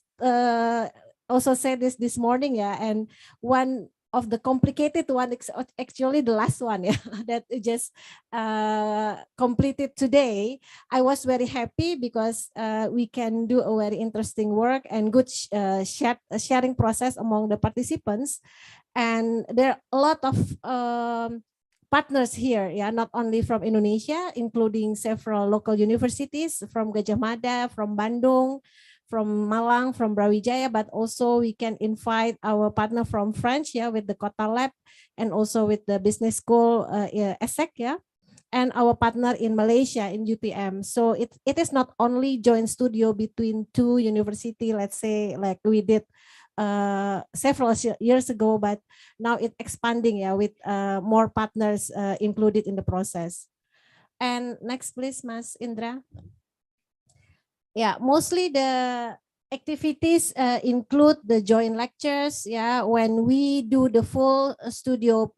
also said this morning, yeah, and one of the complicated one is actually the last one, yeah, that just completed today. I was very happy because we can do a very interesting work and good sharing process among the participants. And there are a lot of partners here, yeah, not only from Indonesia, including several local universities from Gajah Mada, from Bandung, from Malang, from Brawijaya, but also we can invite our partner from France, yeah, with the Kota Lab, and also with the business school ESSEC, yeah, and our partner in Malaysia in UTM. So it is not only joint studio between two university, let's say like we did several years ago, but now it's expanding, yeah, with more partners included in the process. And next, please, Mas Indra. Yeah, mostly the activities include the joint lectures. Yeah, when we do the full studio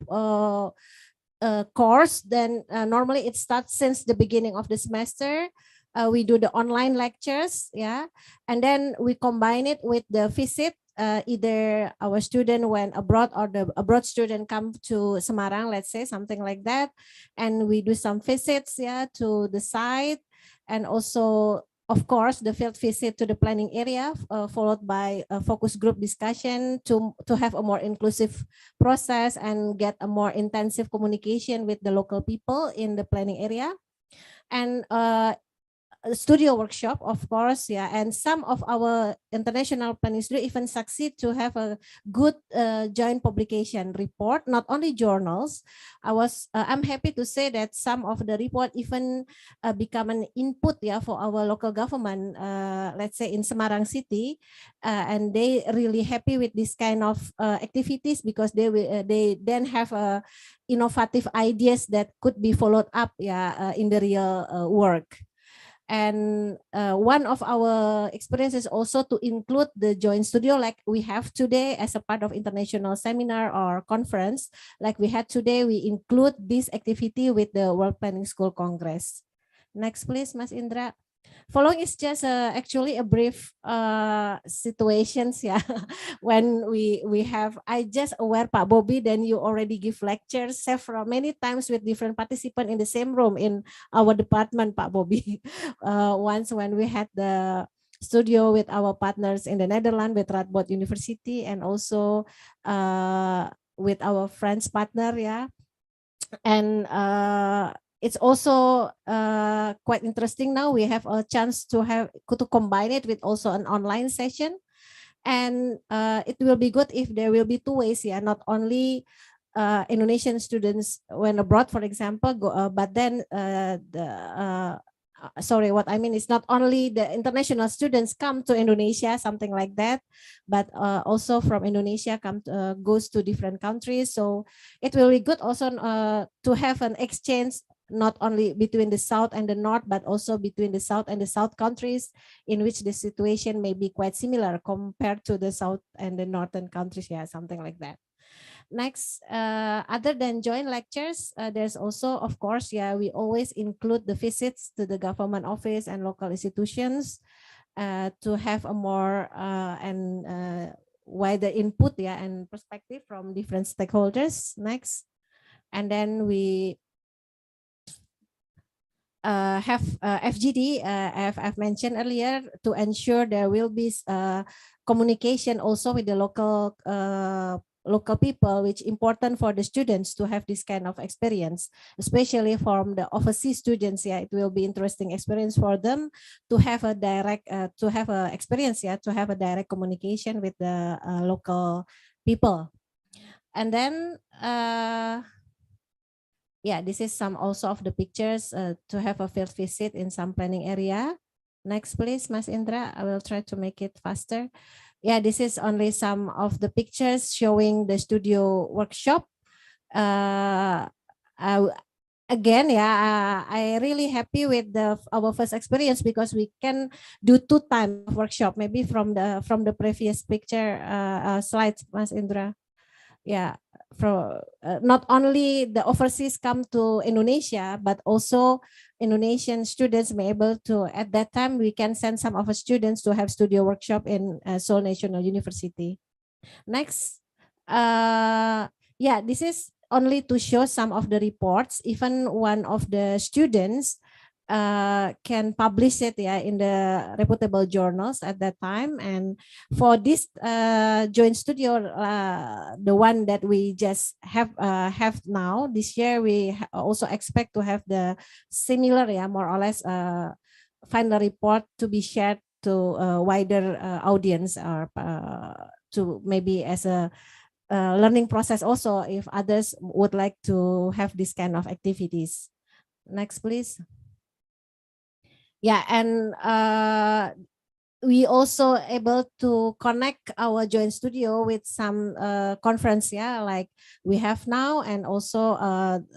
course, then normally it starts since the beginning of the semester. We do the online lectures, yeah, and then we combine it with the visit. Either our student went abroad or the abroad student come to Semarang, let's say something like that, and we do some visits, yeah, to the site, and also, of course, the field visit to the planning area, followed by a focus group discussion to have a more inclusive process and get a more intensive communication with the local people in the planning area. And a studio workshop, of course, yeah, and some of our international planning studio even succeed to have a good joint publication report, not only journals. I'm happy to say that some of the report even become an input, yeah, for our local government, let's say in Semarang City, and they really happy with this kind of activities because they then have innovative ideas that could be followed up, yeah, in the real work. And one of our experiences also to include the joint studio like we have today as a part of international seminar or conference like we had today. We include this activity with the World Planning School Congress. Next, please, Mas Indra. Following is just actually a brief situations, yeah. When we have, I just aware Pak Bobby, then you already give lectures many times with different participants in the same room in our department, Pak Bobby. Once when we had the studio with our partners in the Netherlands with Radboud University and also with our French partner, yeah. And it's also quite interesting now. We have a chance to combine it with also an online session, and it will be good if there will be two ways, yeah, not only Indonesian students went abroad, for example, but then sorry, what I mean is not only the international students come to Indonesia, something like that, but also from Indonesia goes to different countries. So it will be good also to have an exchange not only between the South and the North, but also between the South and the South countries, in which the situation may be quite similar compared to the South and the Northern countries. Yeah, something like that. Next, other than joint lectures, there's also, of course, yeah, we always include the visits to the government office and local institutions to have a more and wider input, yeah, and perspective from different stakeholders. Next, and then we have FGD, I've mentioned earlier, to ensure there will be communication also with the local people, which important for the students to have this kind of experience, especially from the overseas students. Yeah, it will be interesting experience for them to have a direct experience, yeah, to have a direct communication with the local people. And then yeah, this is some also of the pictures to have a field visit in some planning area. Next, please, Mas Indra. I will try to make it faster. Yeah, this is only some of the pictures showing the studio workshop. Again, yeah, I really happy with our first experience, because we can do 2 times workshop. Maybe from the previous picture slides, Mas Indra. Yeah, from not only the overseas come to Indonesia, but also Indonesian students may able to, at that time we can send some of our students to have studio workshop in Seoul National University. Next, yeah, this is only to show some of the reports. Even one of the students can publish it, yeah, in the reputable journals at that time. And for this joint studio, the one that we just have now this year, we also expect to have the similar, yeah, more or less final report to be shared to a wider audience, or to maybe as a learning process also, if others would like to have this kind of activities. Next, please. Yeah, and we also able to connect our joint studio with some conference, yeah, like we have now, and also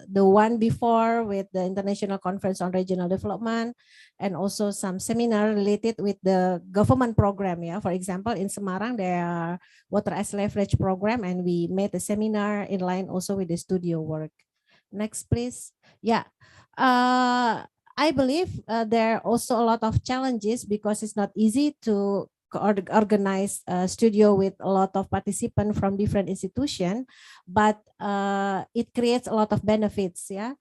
the one before with the International Conference on Regional Development, and also some seminar related with the government program. Yeah, for example, in Semarang there are water as leverage program, and we made a seminar in line also with the studio work. Next, please. Yeah. I believe there are also a lot of challenges, because it's not easy to organize a studio with a lot of participants from different institutions, but it creates a lot of benefits. Yeah,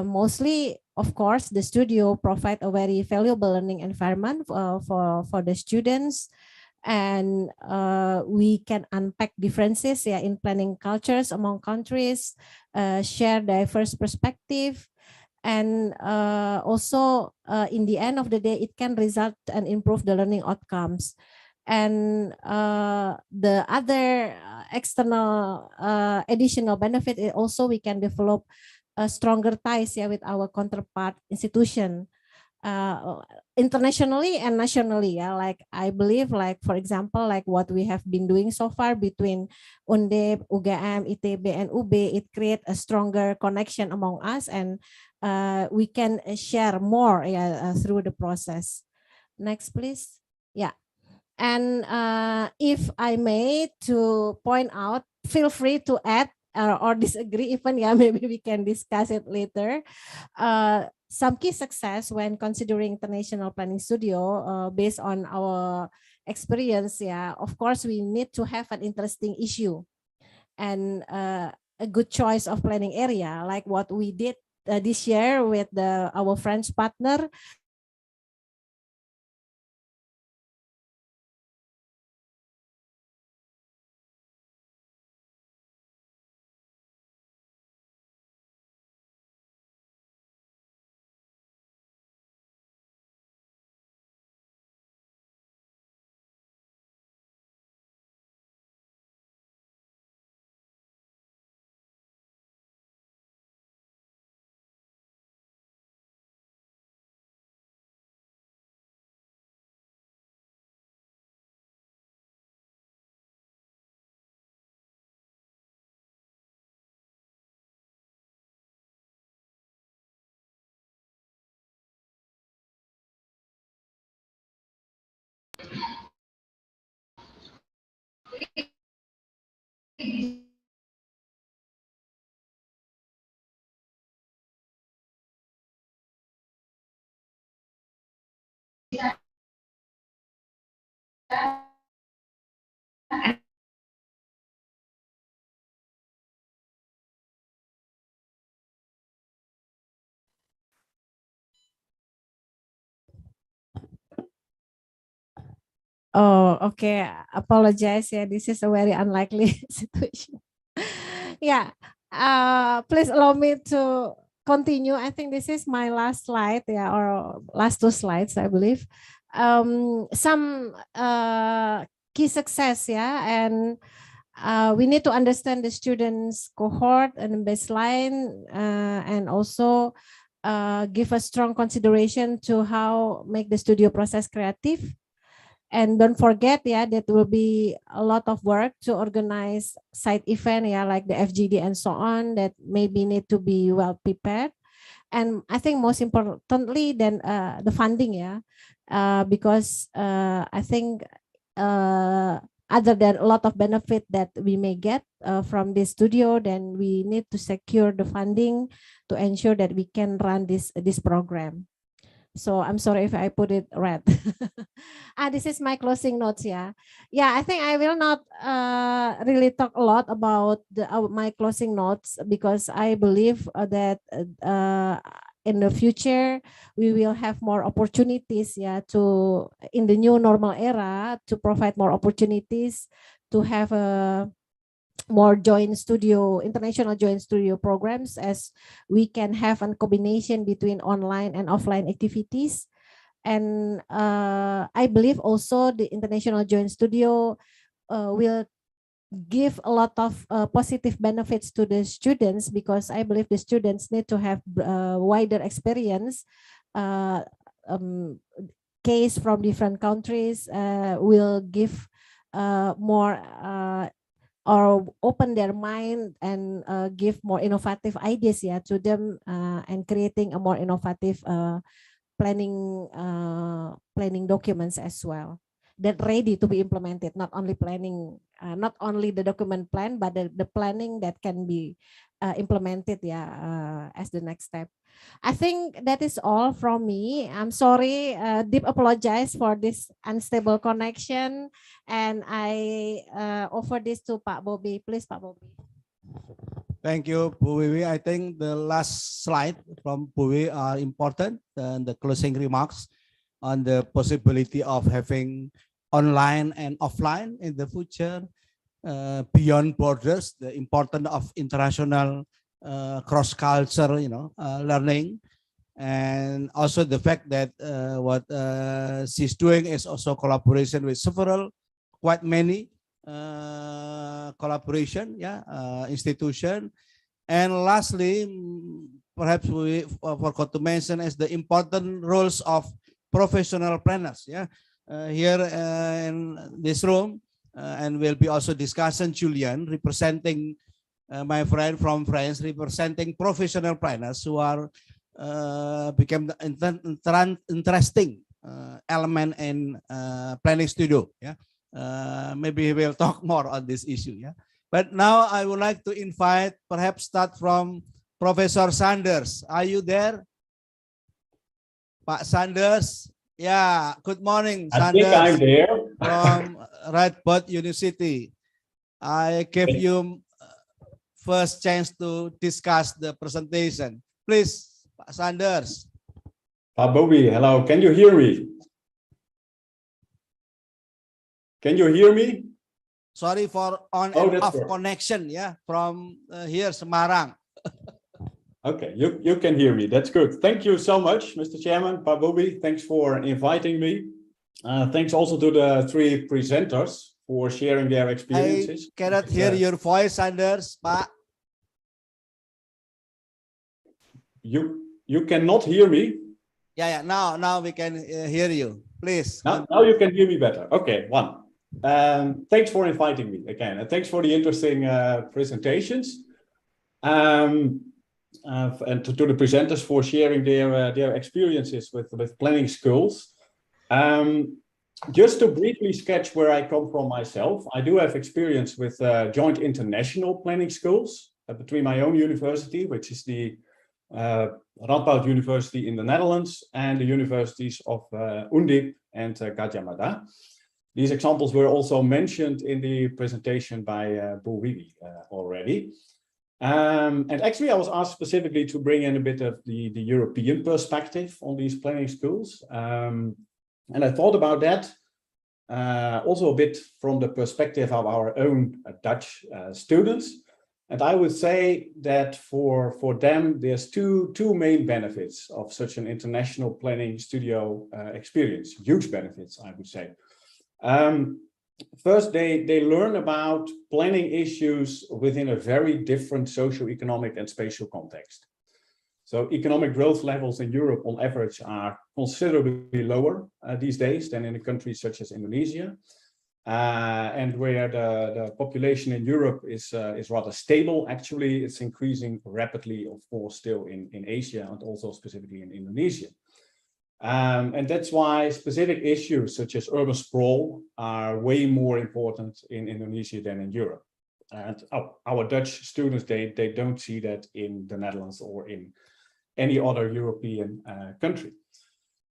mostly, of course, the studio provide a very valuable learning environment for the students, and we can unpack differences, yeah, in planning cultures among countries, share diverse perspective. And also in the end of the day, it can result and improve the learning outcomes. And the other external additional benefit is also we can develop stronger ties, yeah, with our counterpart institution, internationally and nationally. Yeah, like I believe, like for example, like what we have been doing so far between Undip, UGM, ITB, and UB, it create a stronger connection among us, and we can share more, yeah, through the process. Next, please. Yeah. And if I may to point out, feel free to add or disagree even, yeah, maybe we can discuss it later. Some key success when considering international planning studio, based on our experience, yeah, of course, we need to have an interesting issue and a good choice of planning area, like what we did this year with our French partner. Oh, okay. Apologize. Yeah, this is a very unlikely situation. Yeah. Please allow me to continue. I think this is my last slide, yeah, or last two slides, I believe. Some key success, yeah, and we need to understand the students' cohort and baseline, and also give a strong consideration to how make the studio process creative. And don't forget, yeah, that will be a lot of work to organize side event, yeah, like the FGD and so on, that maybe need to be well prepared. And I think most importantly than the funding, yeah, because I think other than a lot of benefit that we may get from this studio, then we need to secure the funding to ensure that we can run this program. So I'm sorry if I put it red. This is my closing notes. Yeah, I think I will not really talk a lot about my closing notes, because I believe that in the future we will have more opportunities. Yeah, to in the new normal era to provide more opportunities to have a more international joint studio programs, as we can have a combination between online and offline activities. And I believe also the international joint studio will give a lot of positive benefits to the students, because I believe the students need to have wider experience. Case from different countries will give more or open their mind and give more innovative ideas, yeah, to them, and creating a more innovative planning documents as well, that ready to be implemented, not only planning, not only the document plan, but the planning that can be implemented, yeah, as the next step. I think that is all from me. I'm sorry, deep apologize for this unstable connection, and I offer this to Pak Bobby. Please, Pak Bobby. Thank you, Bu Wiwi. I think the last slide from Bu Wiwi are important, and the closing remarks on the possibility of having online and offline in the future, beyond borders, the importance of international cross-culture, learning, and also the fact that what she's doing is also collaboration with quite many collaboration, institution. And lastly, perhaps we forgot to mention is the important roles of professional planners. Here in this room, and we'll be also discussing Julian, representing my friend from France, representing professional planners who are became the interesting element in planning studio. Maybe we'll talk more on this issue. But now I would like to invite, perhaps start from Professor Sanders. Are you there? Pak Sanders? Yeah, good morning, Sanders. I think I'm there. From Radboud University. I gave you first chance to discuss the presentation. Please, Pak Sanders. Pak Bobby, hello. Can you hear me? Can you hear me? Sorry for on and off connection, from here, Semarang. Okay, you can hear me. That's good. Thank you so much, Mr. Chairman, Pak Bobby. Thanks for inviting me. Thanks also to the three presenters for sharing their experiences. I cannot hear your voice, Sanders, Pak. You cannot hear me? Yeah. Now we can hear you. Please. Now you can hear me better. Okay, one. Thanks for inviting me again, and thanks for the interesting presentations. And to the presenters for sharing their experiences with planning schools. Just to briefly sketch where I come from myself, I do have experience with joint international planning schools between my own university, which is the Radboud University in the Netherlands, and the universities of Undip and Gadjah Mada. These examples were also mentioned in the presentation by Bu Wiwi already. And actually, I was asked specifically to bring in a bit of the European perspective on these planning schools. And I thought about that also a bit from the perspective of our own Dutch students. And I would say that for them, there's two main benefits of such an international planning studio experience, huge benefits, I would say. First, they learn about planning issues within a very different socioeconomic and spatial context. So economic growth levels in Europe on average are considerably lower these days than in a country such as Indonesia. And where the population in Europe is rather stable, actually, it's increasing rapidly, of course, still in Asia and also specifically in Indonesia. And that's why specific issues such as urban sprawl are way more important in Indonesia than in Europe. And our Dutch students, they don't see that in the Netherlands or in any other European country.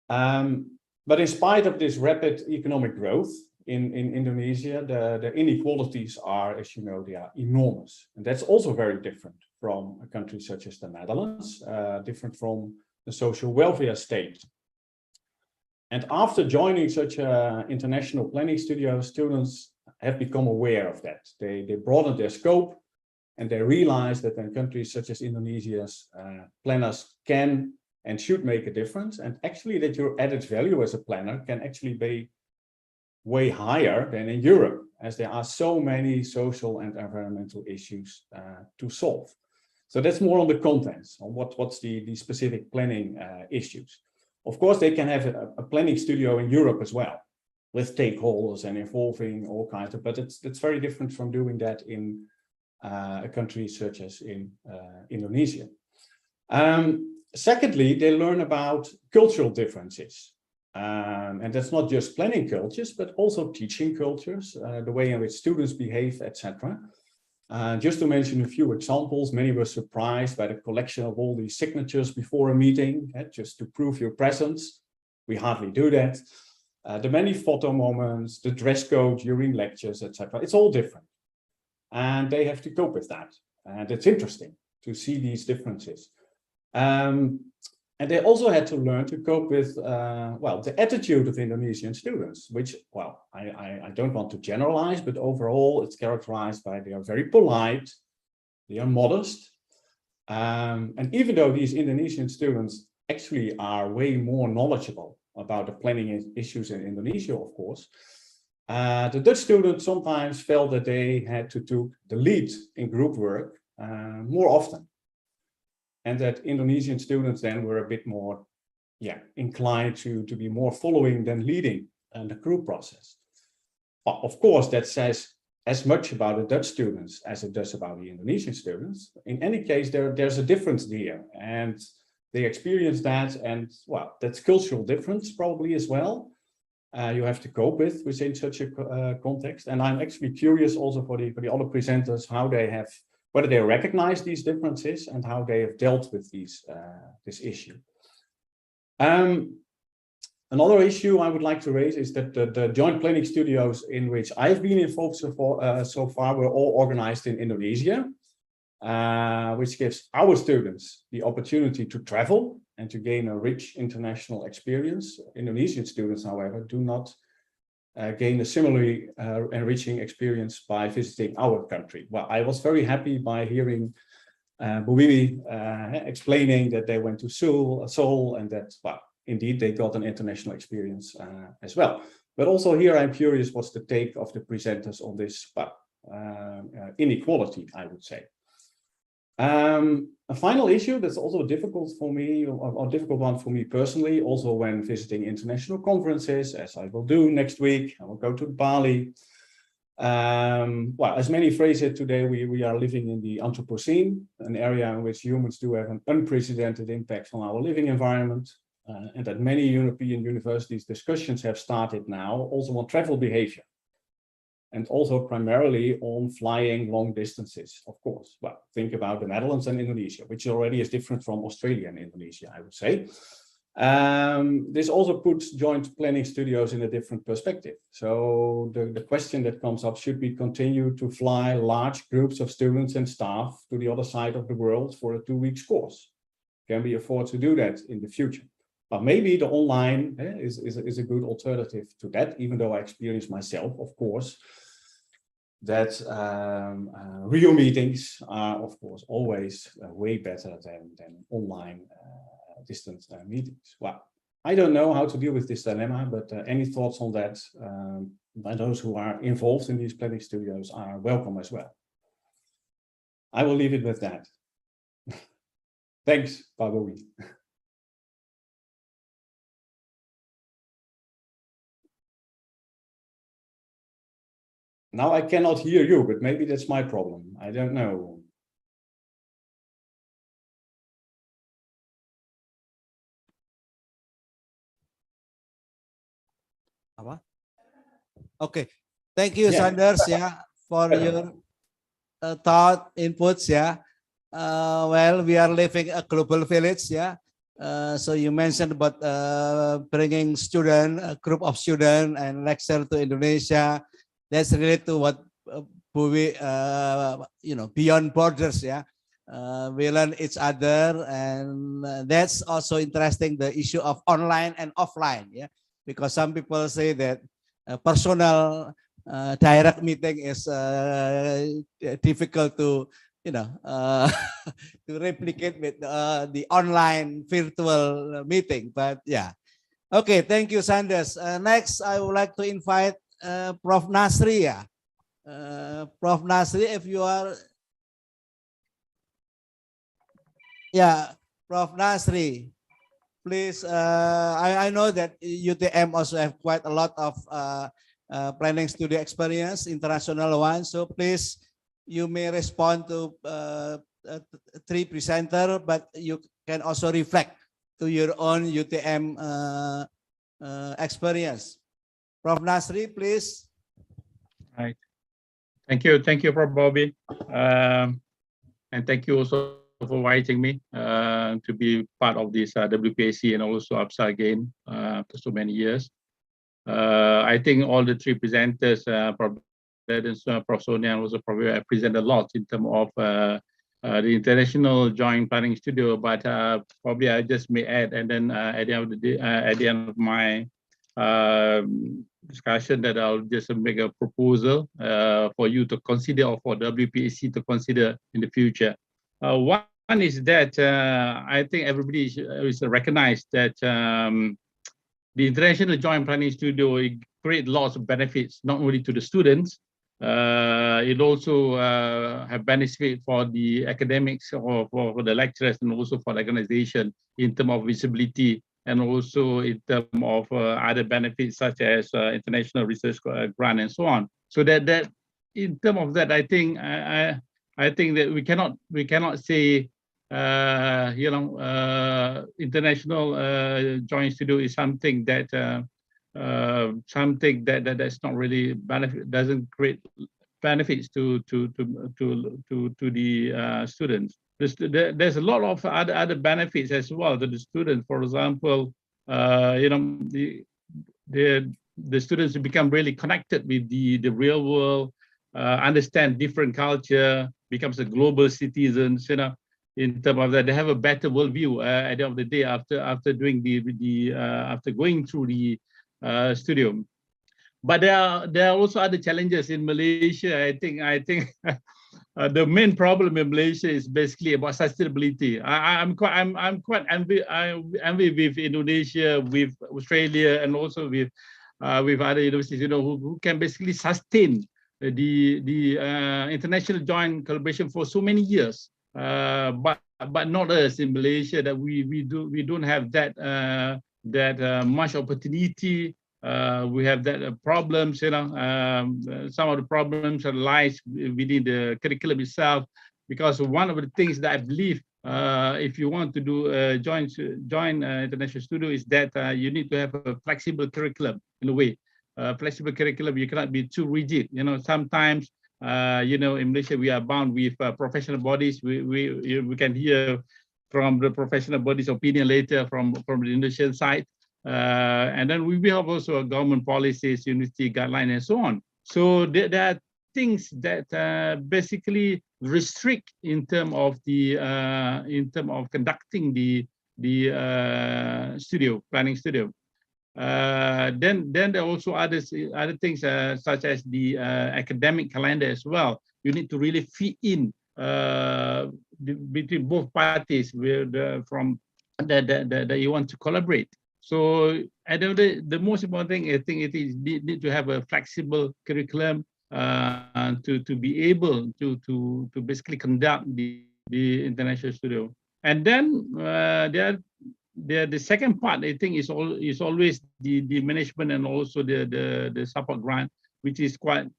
But in spite of this rapid economic growth in Indonesia, the inequalities are, as you know, they are enormous. And that's also very different from a country such as the Netherlands, different from the social welfare state. And after joining such an international planning studio, students have become aware of that. They broadened their scope, and they realize that in countries such as Indonesia's planners can and should make a difference, and actually that your added value as a planner can actually be way higher than in Europe, as there are so many social and environmental issues to solve. So that's more on the contents, on what's the specific planning issues. Of course, they can have a planning studio in Europe as well, with stakeholders and involving all kinds of, but it's very different from doing that in a country such as in Indonesia. Secondly, they learn about cultural differences. And that's not just planning cultures, but also teaching cultures, the way in which students behave, etc. Just to mention a few examples, many were surprised by the collection of all these signatures before a meeting, just to prove your presence. We hardly do that. The many photo moments, the dress code during lectures, etc. It's all different. And they have to cope with that. And it's interesting to see these differences. And they also had to learn to cope with, well, the attitude of Indonesian students, which, well, I don't want to generalize, but overall it's characterized by they are very polite, they are modest. And even though these Indonesian students actually are way more knowledgeable about the planning issues in Indonesia, of course, the Dutch students sometimes felt that they had to take the lead in group work more often. And that Indonesian students then were a bit more inclined to be more following than leading the group process. But of course, that says as much about the Dutch students as it does about the Indonesian students. In any case, there's a difference there, and they experience that, and well, that's cultural difference probably as well. You have to cope with within such a context. And I'm actually curious also for the other presenters how they have, whether they recognize these differences and how they have dealt with these this issue. Another issue I would like to raise is that the joint planning studios in which I've been involved so far were all organized in Indonesia, which gives our students the opportunity to travel and to gain a rich international experience. Indonesian students, however, do not gain a similarly enriching experience by visiting our country. Well, I was very happy by hearing Bu Wiwi explaining that they went to Seoul and that, well, indeed, they got an international experience as well. But also here, I'm curious what's the take of the presenters on this inequality, I would say. A final issue that's also difficult for me, or difficult one for me personally, also when visiting international conferences, as I will do next week. I will go to Bali. Well, as many phrase it today, we are living in the Anthropocene, an area in which humans do have an unprecedented impact on our living environment. and that many European universities discussions have started now also on travel behavior. And also primarily on flying long distances, of course. Well, think about the Netherlands and Indonesia, which already is different from Australia and Indonesia, I would say. This also puts joint planning studios in a different perspective. So the question that comes up, should we continue to fly large groups of students and staff to the other side of the world for a 2-week course? Can we afford to do that in the future? But maybe the online is a good alternative to that, even though I experience myself, of course, that real meetings are, of course, always way better than online distance meetings. Well, I don't know how to deal with this dilemma, but any thoughts on that by those who are involved in these planning studios are welcome as well. I will leave it with that. Thanks, Pak Bobi. Now I cannot hear you, but maybe that's my problem. I don't know. Okay, thank you, Yeah. Sanders, for your thought inputs. Well, we are living a global village. So you mentioned about bringing a group of students and lecture to Indonesia. That's related to what we, beyond borders. We learn each other, and that's also interesting. The issue of online and offline. Because some people say that personal direct meeting is difficult to to replicate with the online virtual meeting. But yeah, okay, thank you, Sanders. Next, I would like to invite Prof. Nasri. Prof. Nasri, if you are, Prof. Nasri, please. I know that UTM also have quite a lot of planning studio experience, international one. So please, you may respond to 3 presenter, but you can also reflect to your own UTM experience. Prof. Nasri, please. Right. Thank you, Prof. Bobby, and thank you also for inviting me to be part of this WPAC and also UPSA again for so many years. I think all the 3 presenters, Prof. Sonia, and also Prof. present a lot in terms of the International Joint Planning Studio, but probably I just may add, and then at the end of the day, at the end of my discussion, that I'll just make a proposal for you to consider, or for WPAC to consider in the future. One is that I think everybody is recognized that the International Joint Planning Studio creates lots of benefits, not only to the students, it also have benefit for the academics or for the lecturers, and also for the organization in terms of visibility, and also in terms of other benefits such as international research grant and so on. So that in terms of that, I think that we cannot say international joint studio is something that that's not really doesn't create benefits to the students. There's a lot of other benefits as well to the students. For example, the students become really connected with the real world, understand different culture, becomes a global citizens. In terms of that, they have a better worldview at the end of the day after doing after going through the studio. But there are also other challenges in Malaysia. I think the main problem in Malaysia is basically about sustainability. I'm quite envy with Indonesia, with Australia, and also with other universities, who can basically sustain the international joint collaboration for so many years. But not us in Malaysia, that we don't have that much opportunity. We have that problems, some of the problems lies within the curriculum itself, because one of the things that I believe if you want to do join international studio, is that you need to have a flexible curriculum in a way. Flexible curriculum, you cannot be too rigid. You know, sometimes in Malaysia we are bound with professional bodies. We can hear from the professional bodies' opinion later from the Indonesian side, and then we have also government policies, university guidelines, and so on. So there are things that basically restrict in terms of conducting the planning studio. Then there are also other things such as the academic calendar as well. You need to really fit in between both parties from that you want to collaborate. So I don't know, the most important thing I think it is need to have a flexible curriculum to be able to basically conduct the international studio. And then the second part I think is always the management and also the support grant, which is quite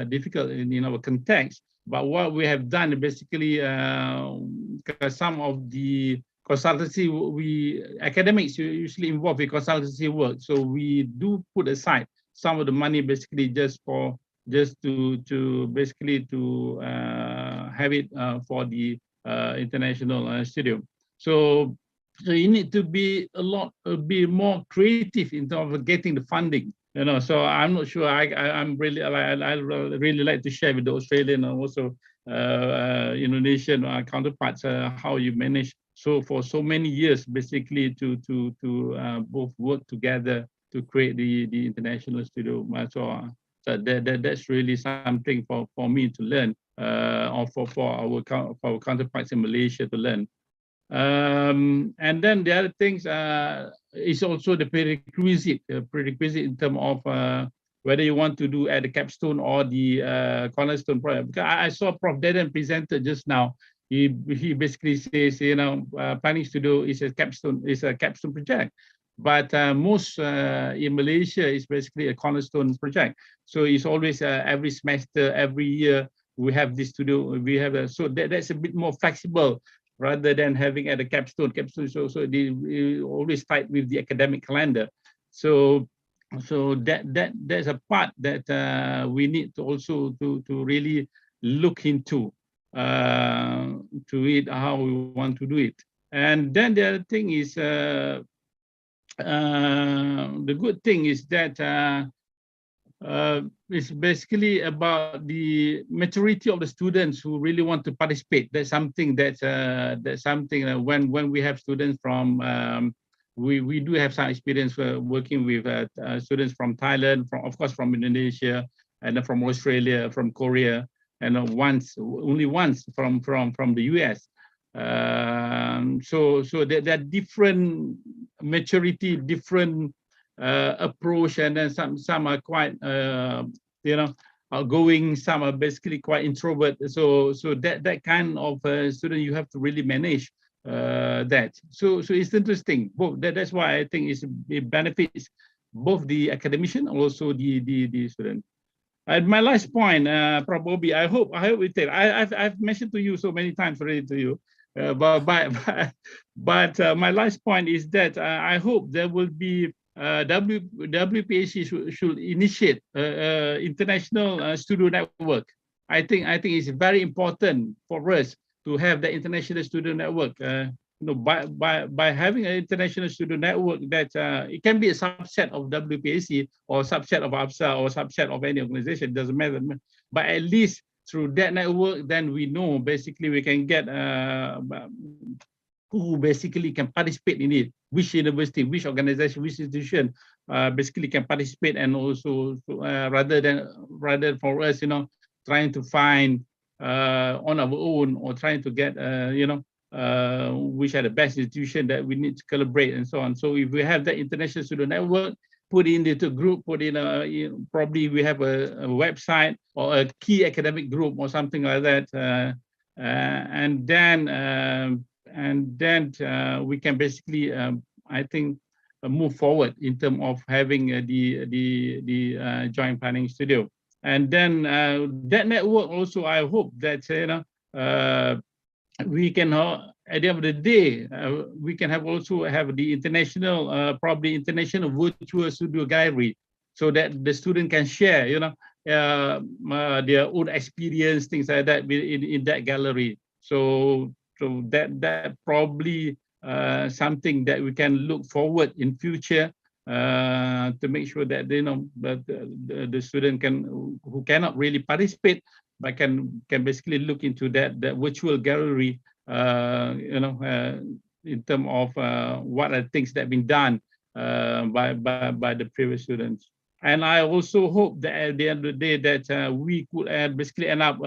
difficult in our context. But what we have done basically, some of the consultancy, academics usually involved in consultancy work, so we do put aside some of the money basically just to have it for the international studio. So you need to be be more creative in terms of getting the funding. So I'm not sure. I really like to share with the Australian and also Indonesian counterparts how you manage for so many years basically to both work together to create the international studio. So that's really something for me to learn, or for our counterparts in Malaysia to learn. And then the other things is also the prerequisite in terms of whether you want to do at the capstone or the cornerstone project. Because I saw Prof. Dedan presented just now. He basically says, planning studio is a capstone project, but most in Malaysia is basically a cornerstone project. So it's always every semester, every year we have this studio. We have so that's a bit more flexible rather than having at a capstone. Capstone is also always tied with the academic calendar. So that's a part that we need to also to really look into it, how we want to do it. And then the other thing is the good thing is that it's basically about the maturity of the students who really want to participate. That's something when we have students from we do have some experience working with students from Thailand, of course from Indonesia, and then from Australia, from Korea, and only once from the US. So there are different maturity, different approach, and then some are quite outgoing, some are basically quite introvert. So that kind of student you have to really manage that. So it's interesting. That's why I think it benefits both the academician and also the student. And my last point, Prof. Bobby, I hope we take. I've mentioned to you so many times already to you, but my last point is that I hope there will be WPAC should initiate international studio network. I think it's very important for us to have the international studio network. By having an international studio network, that it can be a subset of WPAC or subset of APSA or subset of any organization, doesn't matter. But at least through that network, then we know basically we can get who basically can participate in it, which university, which organization, which institution basically can participate, and also rather for us, trying to find on our own or trying to get which are the best institution that we need to collaborate and so on. So if we have that international student network, put in into a group, probably we have a website or a key academic group or something like that, and then we can basically, I think, move forward in terms of having the joint planning studio. And then that network also, I hope that we can at the end of the day, we can also have the international, probably international virtual studio gallery, so that the student can share, their own experience, things like that in that gallery. So that probably something that we can look forward in future to make sure that that the student who cannot really participate but can basically look into that virtual gallery, in terms of what are things that have been done by the previous students. And I also hope that at the end of the day that we could basically end up,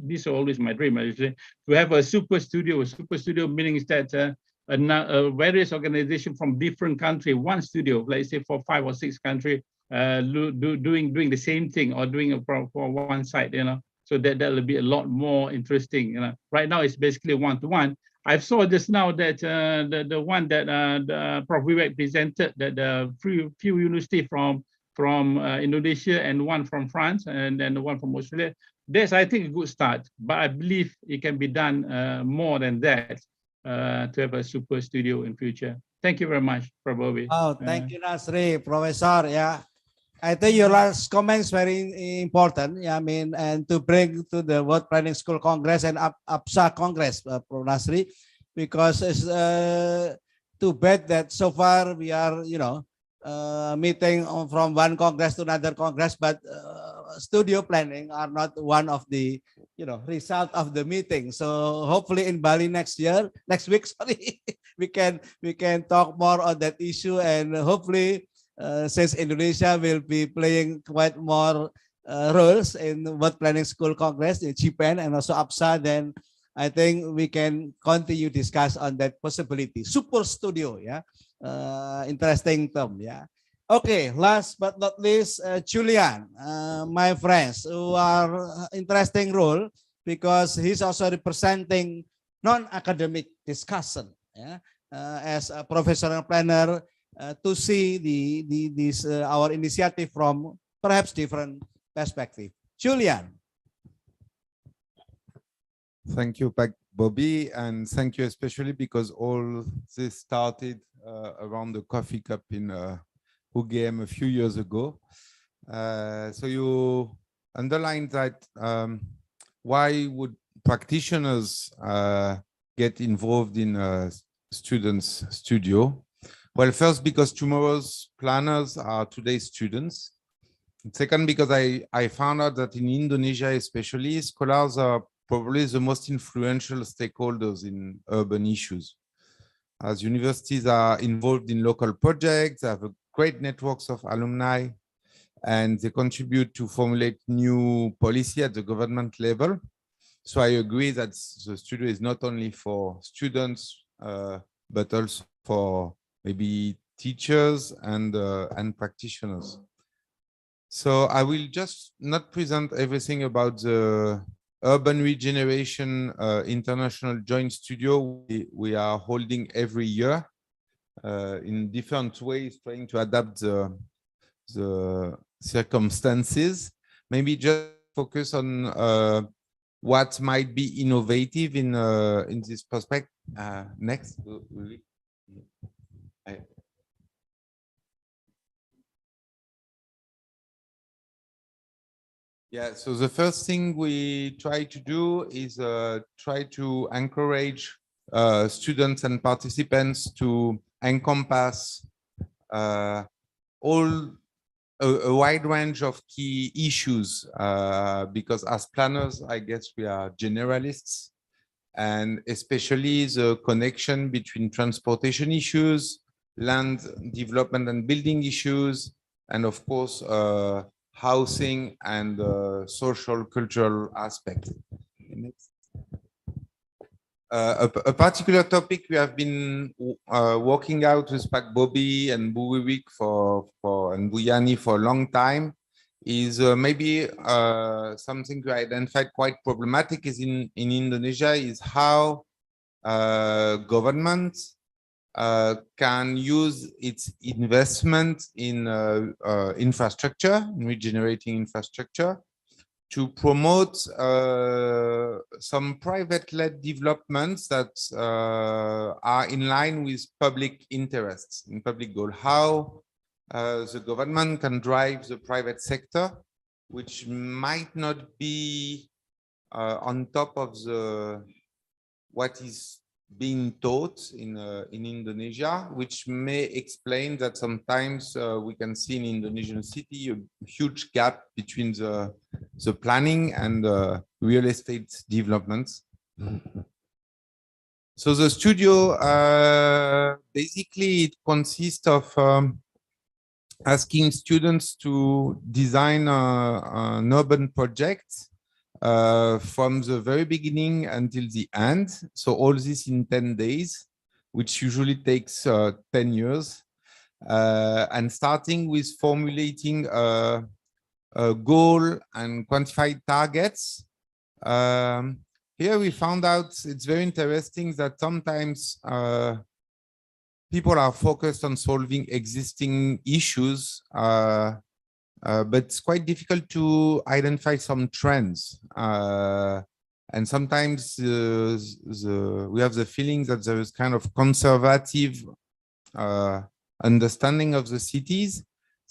this is always my dream, actually, to have a super studio. A super studio meaning that various organizations from different countries, one studio, let's say for 5 or 6 countries, doing the same thing or doing it for one site, so that will be a lot more interesting. Right now it's basically one-to-one. I saw just now that the one that Prof. Vivek presented, that the few universities from Indonesia and one from France and then the one from Australia. That's, I think, a good start, but I believe it can be done more than that to have a super studio in future. Thank you very much, Prof. Bobby. Oh, thank you, Nasri, Professor. Yeah, I think your last comment is very important. Yeah, I mean, and to bring to the World Planning School Congress and APSA Congress, Prof. Nasri, because it's too bad that so far we are, meeting from one congress to another congress, but studio planning are not one of the, result of the meeting. So hopefully in Bali next week, sorry, we can talk more on that issue, and hopefully since Indonesia will be playing quite more roles in World Planning School Congress in Japan and also APSA, then I think we can continue discuss on that possibility. Super studio, yeah, interesting term, yeah. Okay, last but not least, Julian, my friends, who are interesting role because he's also representing non-academic discussion, yeah, as a professional planner to see this our initiative from perhaps different perspective. Julian. Thank you, Pak Bobby, and thank you especially because all this started around the coffee cup in UGM a few years ago. So you underlined that why would practitioners get involved in a students' studio? Well, first, because tomorrow's planners are today's students. Second, because I found out that in Indonesia especially, scholars are probably the most influential stakeholders in urban issues. As universities are involved in local projects, they have a great networks of alumni, and they contribute to formulate new policy at the government level. So I agree that the studio is not only for students, but also for maybe teachers and practitioners. So I will just not present everything about the Urban Regeneration International Joint Studio we are holding every year in different ways, trying to adapt the circumstances. Maybe just focus on what might be innovative in this perspective. Next. Yeah, so the first thing we try to do is try to encourage students and participants to encompass all a wide range of key issues, because as planners, I guess we are generalists, and especially the connection between transportation issues, land development and building issues, and of course, housing and social cultural aspect. A particular topic we have been working out with Pak Bobby and Bu Wiwik and Bu Yani for a long time is maybe something we identified quite problematic is in Indonesia is how government can use its investment in infrastructure, in regenerating infrastructure, to promote some private-led developments that are in line with public interests, in public goal. How the government can drive the private sector, which might not be on top of what is being taught in Indonesia, which may explain that sometimes we can see in Indonesian city a huge gap between the planning and real estate developments. So the studio basically it consists of asking students to design an urban project from the very beginning until the end. So all this in 10 days, which usually takes 10 years. And starting with formulating a goal and quantified targets. Here we found out it's very interesting that sometimes people are focused on solving existing issues, but it's quite difficult to identify some trends. And sometimes we have the feeling that there is kind of conservative understanding of the cities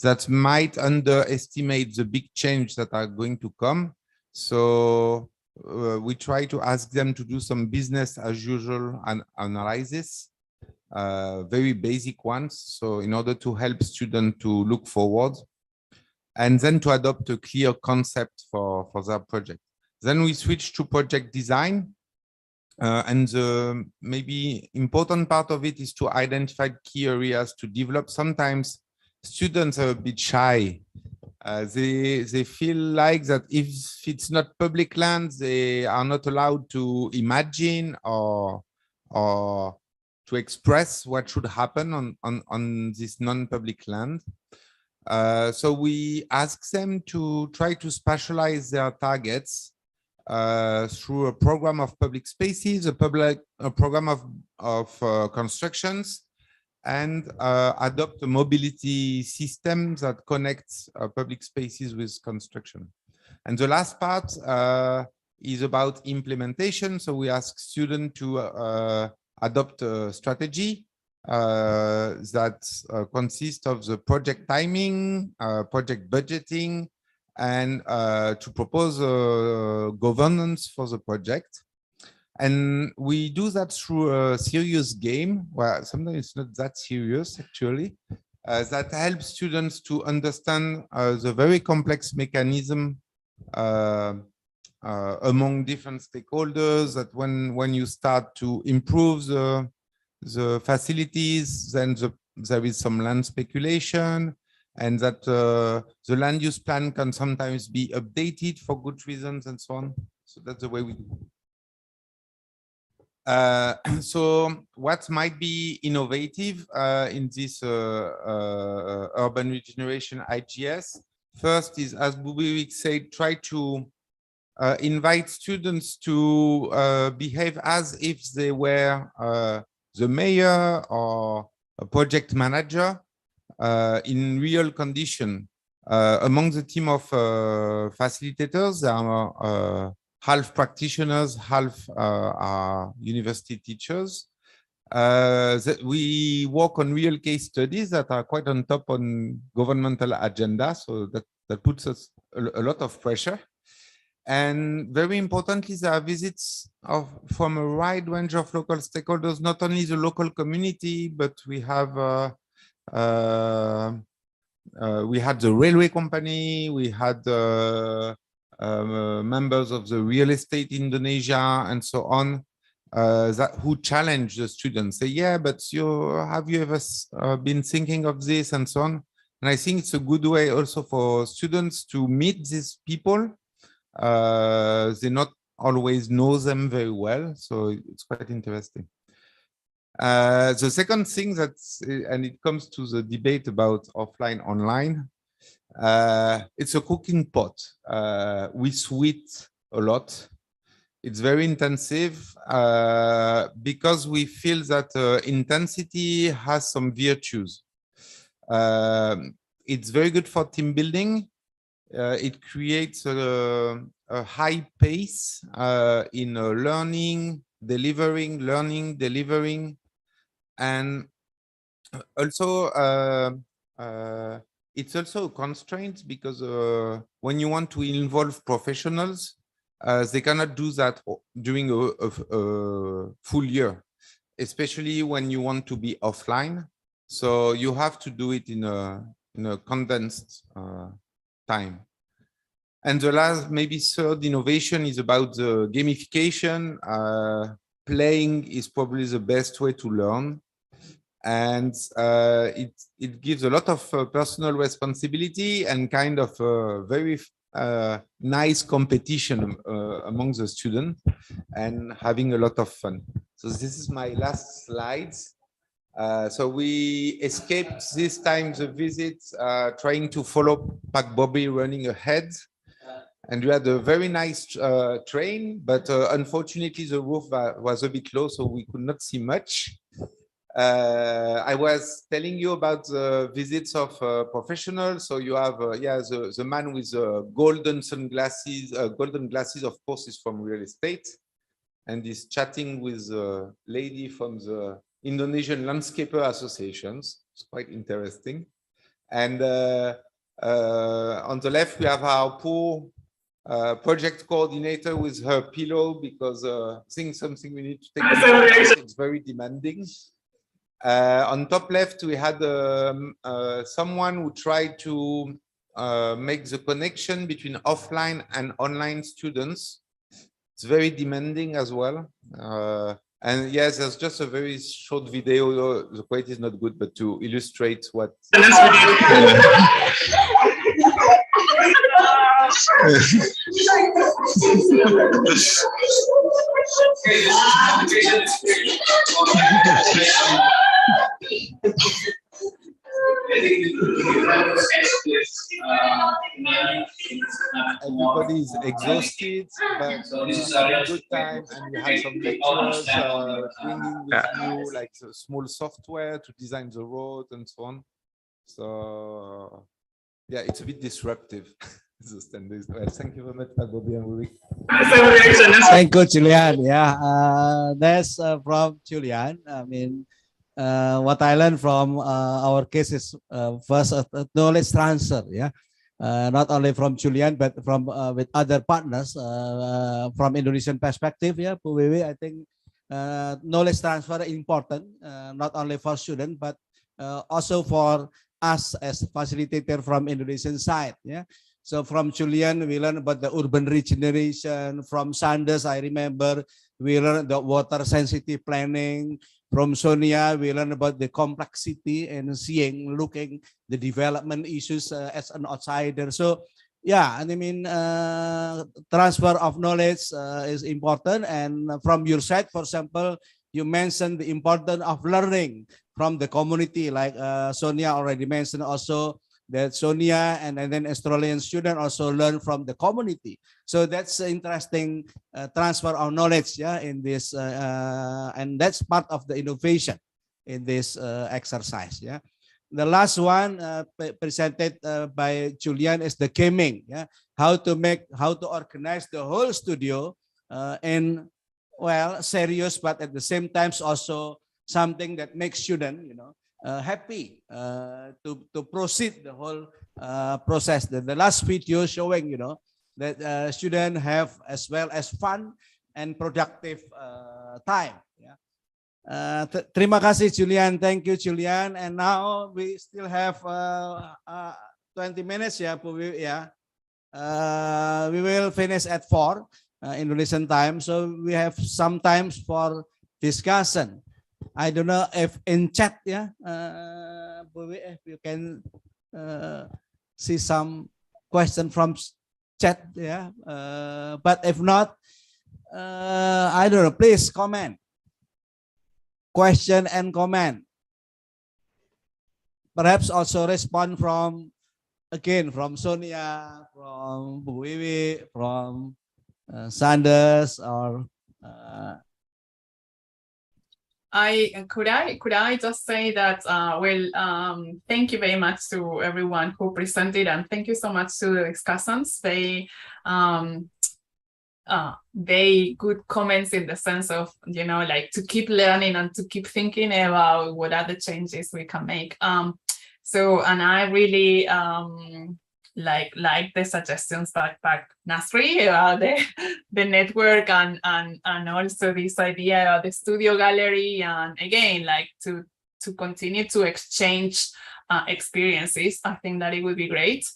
that might underestimate the big change that are going to come. So we try to ask them to do some business as usual analysis, very basic ones. So in order to help students to look forward, and then to adopt a clear concept for their project. Then we switch to project design. And the maybe important part of it is to identify key areas to develop. Sometimes students are a bit shy. They feel like that if it's not public land, they are not allowed to imagine or to express what should happen on this non-public land. So we ask them to try to spatialize their targets through a program of public spaces, a program of constructions, and adopt a mobility system that connects public spaces with construction. And the last part is about implementation. So we ask students to adopt a strategy that consists of the project timing, project budgeting, and to propose governance for the project. And we do that through a serious game, well, sometimes it's not that serious actually, that helps students to understand the very complex mechanism among different stakeholders, that when you start to improve the facilities, then there is some land speculation, and that the land use plan can sometimes be updated for good reasons and so on. So that's the way we do. So what might be innovative in this urban regeneration IGS? First is, as Bubiwik said, try to invite students to behave as if they were the mayor or a project manager in real condition. Among the team of facilitators, there are half practitioners, half are university teachers. We work on real case studies that are quite on top on governmental agenda, so that puts us a lot of pressure. And very importantly, there are visits from a wide range of local stakeholders, not only the local community, but we have we had the railway company, we had members of the real estate Indonesia and so on, who challenge the students, say, yeah, but have you ever been thinking of this and so on. And I think it's a good way also for students to meet these people. They not always know them very well, so it's quite interesting. The second thing and it comes to the debate about offline, online, it's a cooking pot. We sweat a lot. It's very intensive because we feel that intensity has some virtues. It's very good for team building. it creates a high pace in learning, delivering, and also it's also a constraint because when you want to involve professionals, they cannot do that during a full year, especially when you want to be offline. So you have to do it in a condensed time. And the last, maybe third innovation is about the gamification. Playing is probably the best way to learn. And it gives a lot of personal responsibility and kind of very nice competition among the students and having a lot of fun. So this is my last slides. So we escaped this time the visit, trying to follow Pak Bobby running ahead. And we had a very nice train, but unfortunately the roof was a bit low, so we could not see much. I was telling you about the visits of professionals. So you have, the man with golden sunglasses, golden glasses, of course, is from real estate. And is chatting with a lady from the Indonesian Landscaper Associations. It's quite interesting. And on the left, we have our poor project coordinator with her pillow because seeing something we need to take. It's very demanding. On top left, we had someone who tried to make the connection between offline and online students. It's very demanding as well. And yes, there's just a very short video. The quality is not good, but to illustrate what. Everybody is exhausted, but having a good time, and we have some lecturers bringing with you like a small software to design the road and so on. So yeah, it's a bit disruptive. Well, thank you very much, Bobby and Ulrich. Thank you, Julian. Yeah, that's from Julian. I mean, what I learned from our case is first knowledge transfer. Yeah, not only from Julian but from with other partners from Indonesian perspective. Yeah, Bu Wiwi, I think knowledge transfer is important, not only for students but also for us as facilitator from Indonesian side. Yeah. So from Julian, we learned about the urban regeneration. From Sanders, I remember we learned the water sensitive planning. From Sonia, we learned about the complexity and looking the development issues as an outsider. So yeah, and I mean, transfer of knowledge is important. And from your side, for example, you mentioned the importance of learning from the community, like Sonia already mentioned also, that Sonia and then Australian student also learn from the community. So that's interesting transfer of knowledge, yeah, in this, and that's part of the innovation in this exercise, yeah. The last one presented by Julian is the gaming, yeah, how to organize the whole studio in, well, serious, but at the same time also something that makes student, you know, happy to proceed the whole process. The last video showing, you know, that students have as well as fun and productive time. Yeah. Terima kasih, Julian. Thank you, Julian. And now we still have 20 minutes, yeah, yeah. We will finish at 4 Indonesian time, so we have some times for discussion. I don't know if in chat, yeah, if you can see some question from chat, yeah. But if not, I don't know, please comment. Question and comment. Perhaps also respond from, again, from Sonia, from Bu Wiwi, from Sanders, or could I just say that thank you very much to everyone who presented, and thank you so much to the discussants. Very good comments in the sense of, like, to keep learning and to keep thinking about what are the changes we can make. And I really like the suggestions that Nasri about the network and also this idea of the studio gallery, and again, like to continue to exchange experiences. I think that it would be great.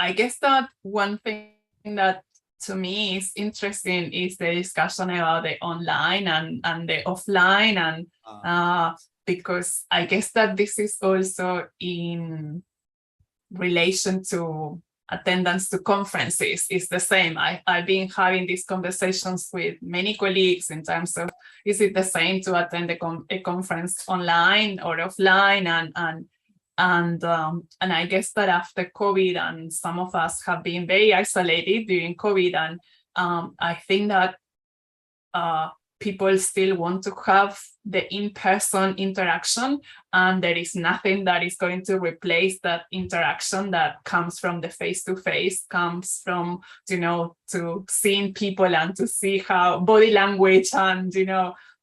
I guess that one thing that to me is interesting is the discussion about the online and the offline, and because I guess that this is also in relation to attendance to conferences. Is the same. I've been having these conversations with many colleagues in terms of, is it the same to attend a conference online or offline, and I guess that after COVID, and some of us have been very isolated during COVID, and I think that people still want to have the in-person interaction, and there is nothing that is going to replace that interaction that comes from the face-to-face, comes from, to seeing people and to see how body language and,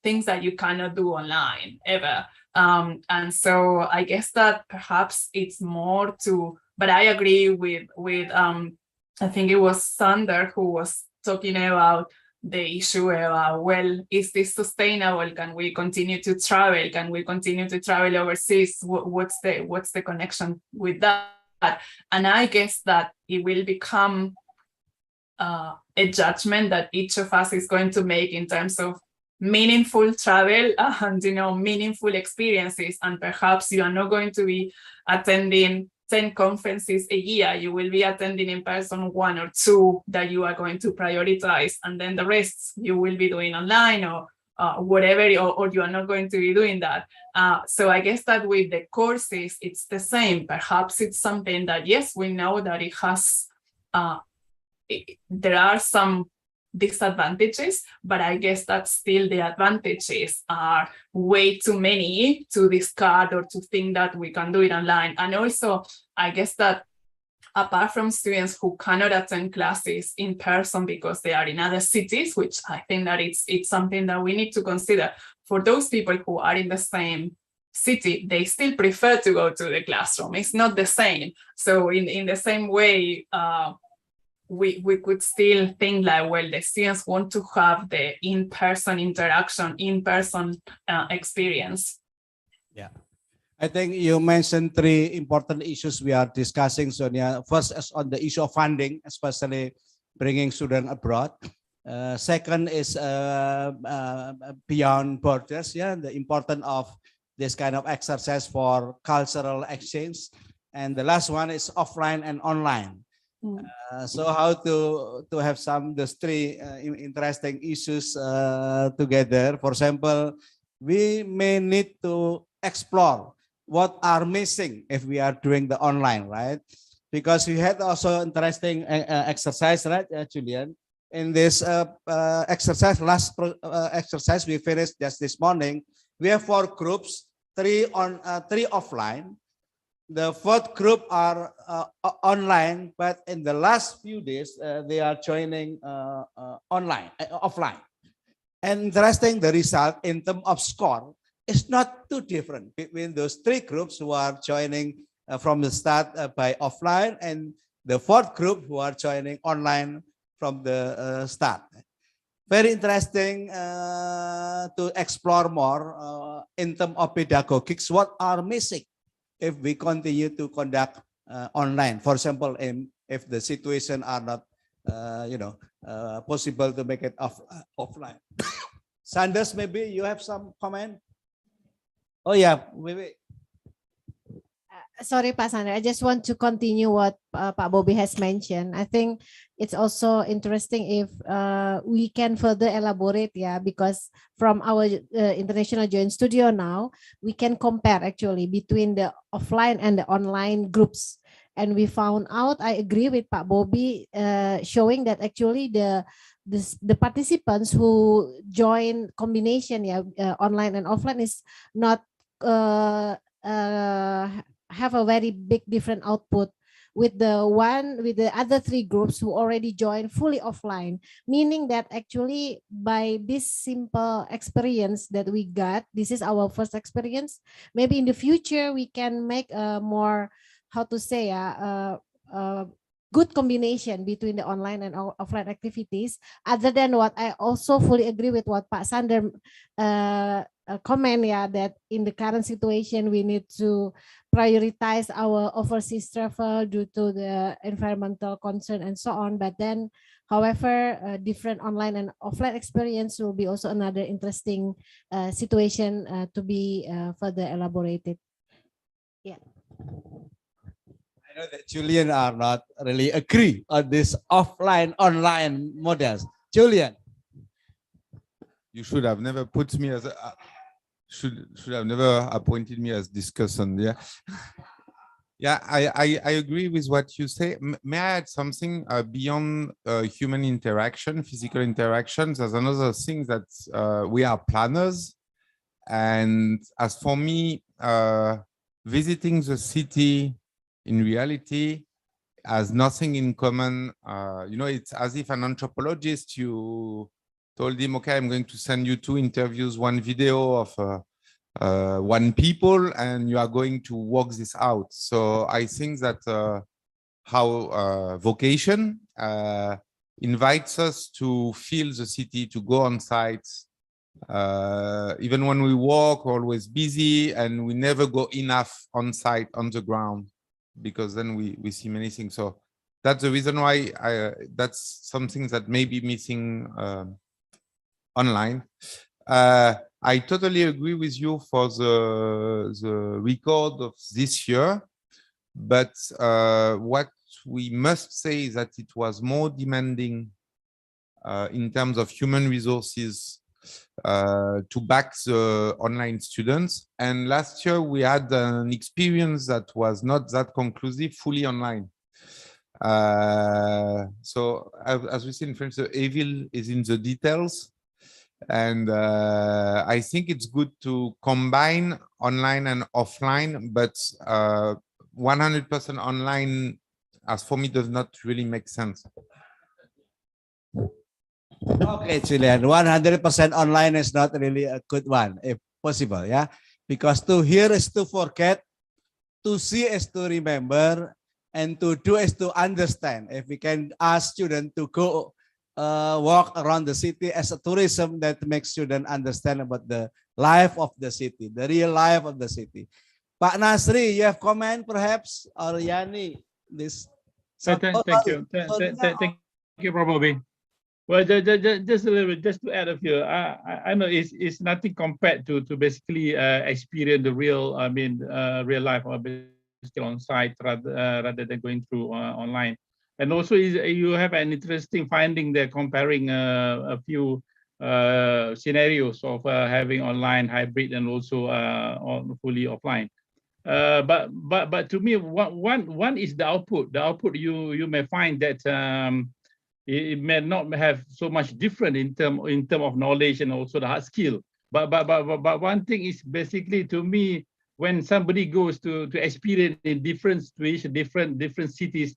things that you cannot do online ever. And so I guess that perhaps it's more but I agree with I think it was Sander who was talking about the issue about, well, is this sustainable? Can we continue to travel? Can we continue to travel overseas? What's the connection with that? And I guess that it will become a judgment that each of us is going to make in terms of meaningful travel and meaningful experiences. And perhaps you are not going to be attending 10 conferences a year. You will be attending in person 1 or 2 that you are going to prioritize, and then the rest you will be doing online or whatever, or you are not going to be doing that. So I guess that with the courses it's the same. Perhaps it's something that, yes, we know that it has there are some disadvantages, but I guess that still the advantages are way too many to discard or to think that we can do it online. And also, I guess that apart from students who cannot attend classes in person because they are in other cities, which I think that it's something that we need to consider, for those people who are in the same city, they still prefer to go to the classroom. It's not the same. So in the same way, we could still think like, well, the students want to have the in-person interaction, in-person experience. Yeah, I think you mentioned 3 important issues we are discussing, Sonia. First is on the issue of funding, especially bringing students abroad. Second is beyond borders, the importance of this kind of exercise for cultural exchange. And the last one is offline and online. So how to have those 3 interesting issues together. For example, we may need to explore what are missing if we are doing the online, right? Because we had also interesting exercise, right, Julian? In this exercise, last exercise we finished just this morning, we have 4 groups, 3 offline. The 4th group are online, but in the last few days, they are joining offline. And interesting, the result in terms of score is not too different between those 3 groups who are joining from the start by offline, and the 4th group who are joining online from the start. Very interesting to explore more in terms of pedagogics, what are missing if we continue to conduct online. For example, if the situation are not, possible to make it offline. Sanders, maybe you have some comment? Oh yeah, wait. Sorry, Pak Sandra, I just want to continue what Pak Bobby has mentioned. I think it's also interesting if we can further elaborate, because from our International Joint Studio now, we can compare actually between the offline and the online groups. and we found out, I agree with Pak Bobby, showing that actually the participants who join combination, online and offline, is not have a very big different output with the other three groups who already joined fully offline, meaning that actually by this simple experience that we got, this is our first experience, maybe in the future we can make a more, how to say, good combination between the online and offline activities. Other than what I also fully agree with what Pak Sander comment, that in the current situation we need to prioritize our overseas travel due to the environmental concern and so on. But then, however, different online and offline experience will be also another interesting situation to be further elaborated. Yeah. I know that Julian are not really agree on this offline online models. Julian, You should have never put me as should have never appointed me as discussant. Yeah. Yeah, I agree with what you say. May I add something beyond human interaction, physical interactions? There's another thing that we are planners. And as for me, visiting the city in reality has nothing in common. It's as if an anthropologist, you told him, okay, I'm going to send you 2 interviews, 1 video of 1 people, and you are going to work this out. So I think that how vocation invites us to feel the city, to go on site. Even when we walk, we're always busy, and we never go enough on site, on the ground, because then we see many things. So that's the reason why that's something that may be missing online. I totally agree with you for the record of this year, but what we must say is that it was more demanding in terms of human resources to back the online students. And last year we had an experience that was not that conclusive, fully online. So as we say in French, the evil is in the details. And I think it's good to combine online and offline, but 100% online, as for me, does not really make sense. okay, Julian, 100% online is not really a good one, if possible, yeah? Because to hear is to forget, to see is to remember, and to do is to understand. If we can ask students to go walk around the city as a tourism, that makes students understand about the life of the city, the real life of the city. Pak Nasri, you have comment perhaps, or Yani? This. Thank you. Thank you, Prof. Bobby. Well, just a little bit, just to add a few. I know it's nothing compared to basically experience the real, real life, or basically on site rather than going through online. And also, you have an interesting finding there, comparing a few scenarios of having online, hybrid, and also fully offline. But to me, one is the output. The output you may find that it may not have so much different in term of knowledge and also the hard skill. But one thing is basically, to me, when somebody goes to experience in different situations, different cities,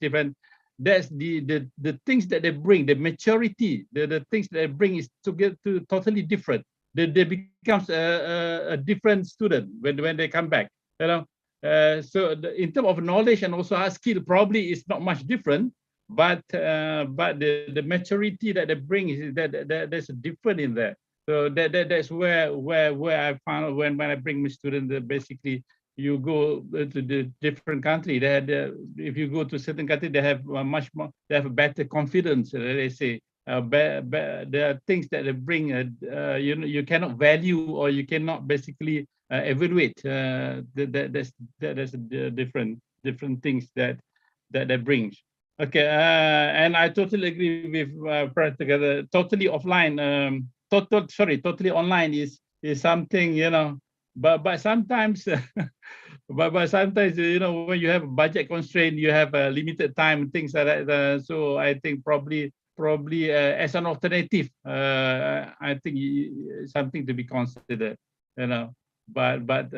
that's the things that they bring, the maturity, the things that they bring is to get to totally different. They becomes a different student when they come back. So in terms of knowledge and also hard skill, probably it's not much different. But the maturity that they bring is that there's a difference in there. So that's where I found when I bring my students, basically you go to the different country. If you go to certain country, they have much more. They have a better confidence. They say there are things that they bring. You cannot value, or you cannot basically evaluate. There's different things that brings. Okay, and I totally agree with together. Totally offline, totally online is something, but sometimes but sometimes, you know, when you have budget constraint, you have a limited time, things like that. So I think probably as an alternative, I think something to be considered, you know. But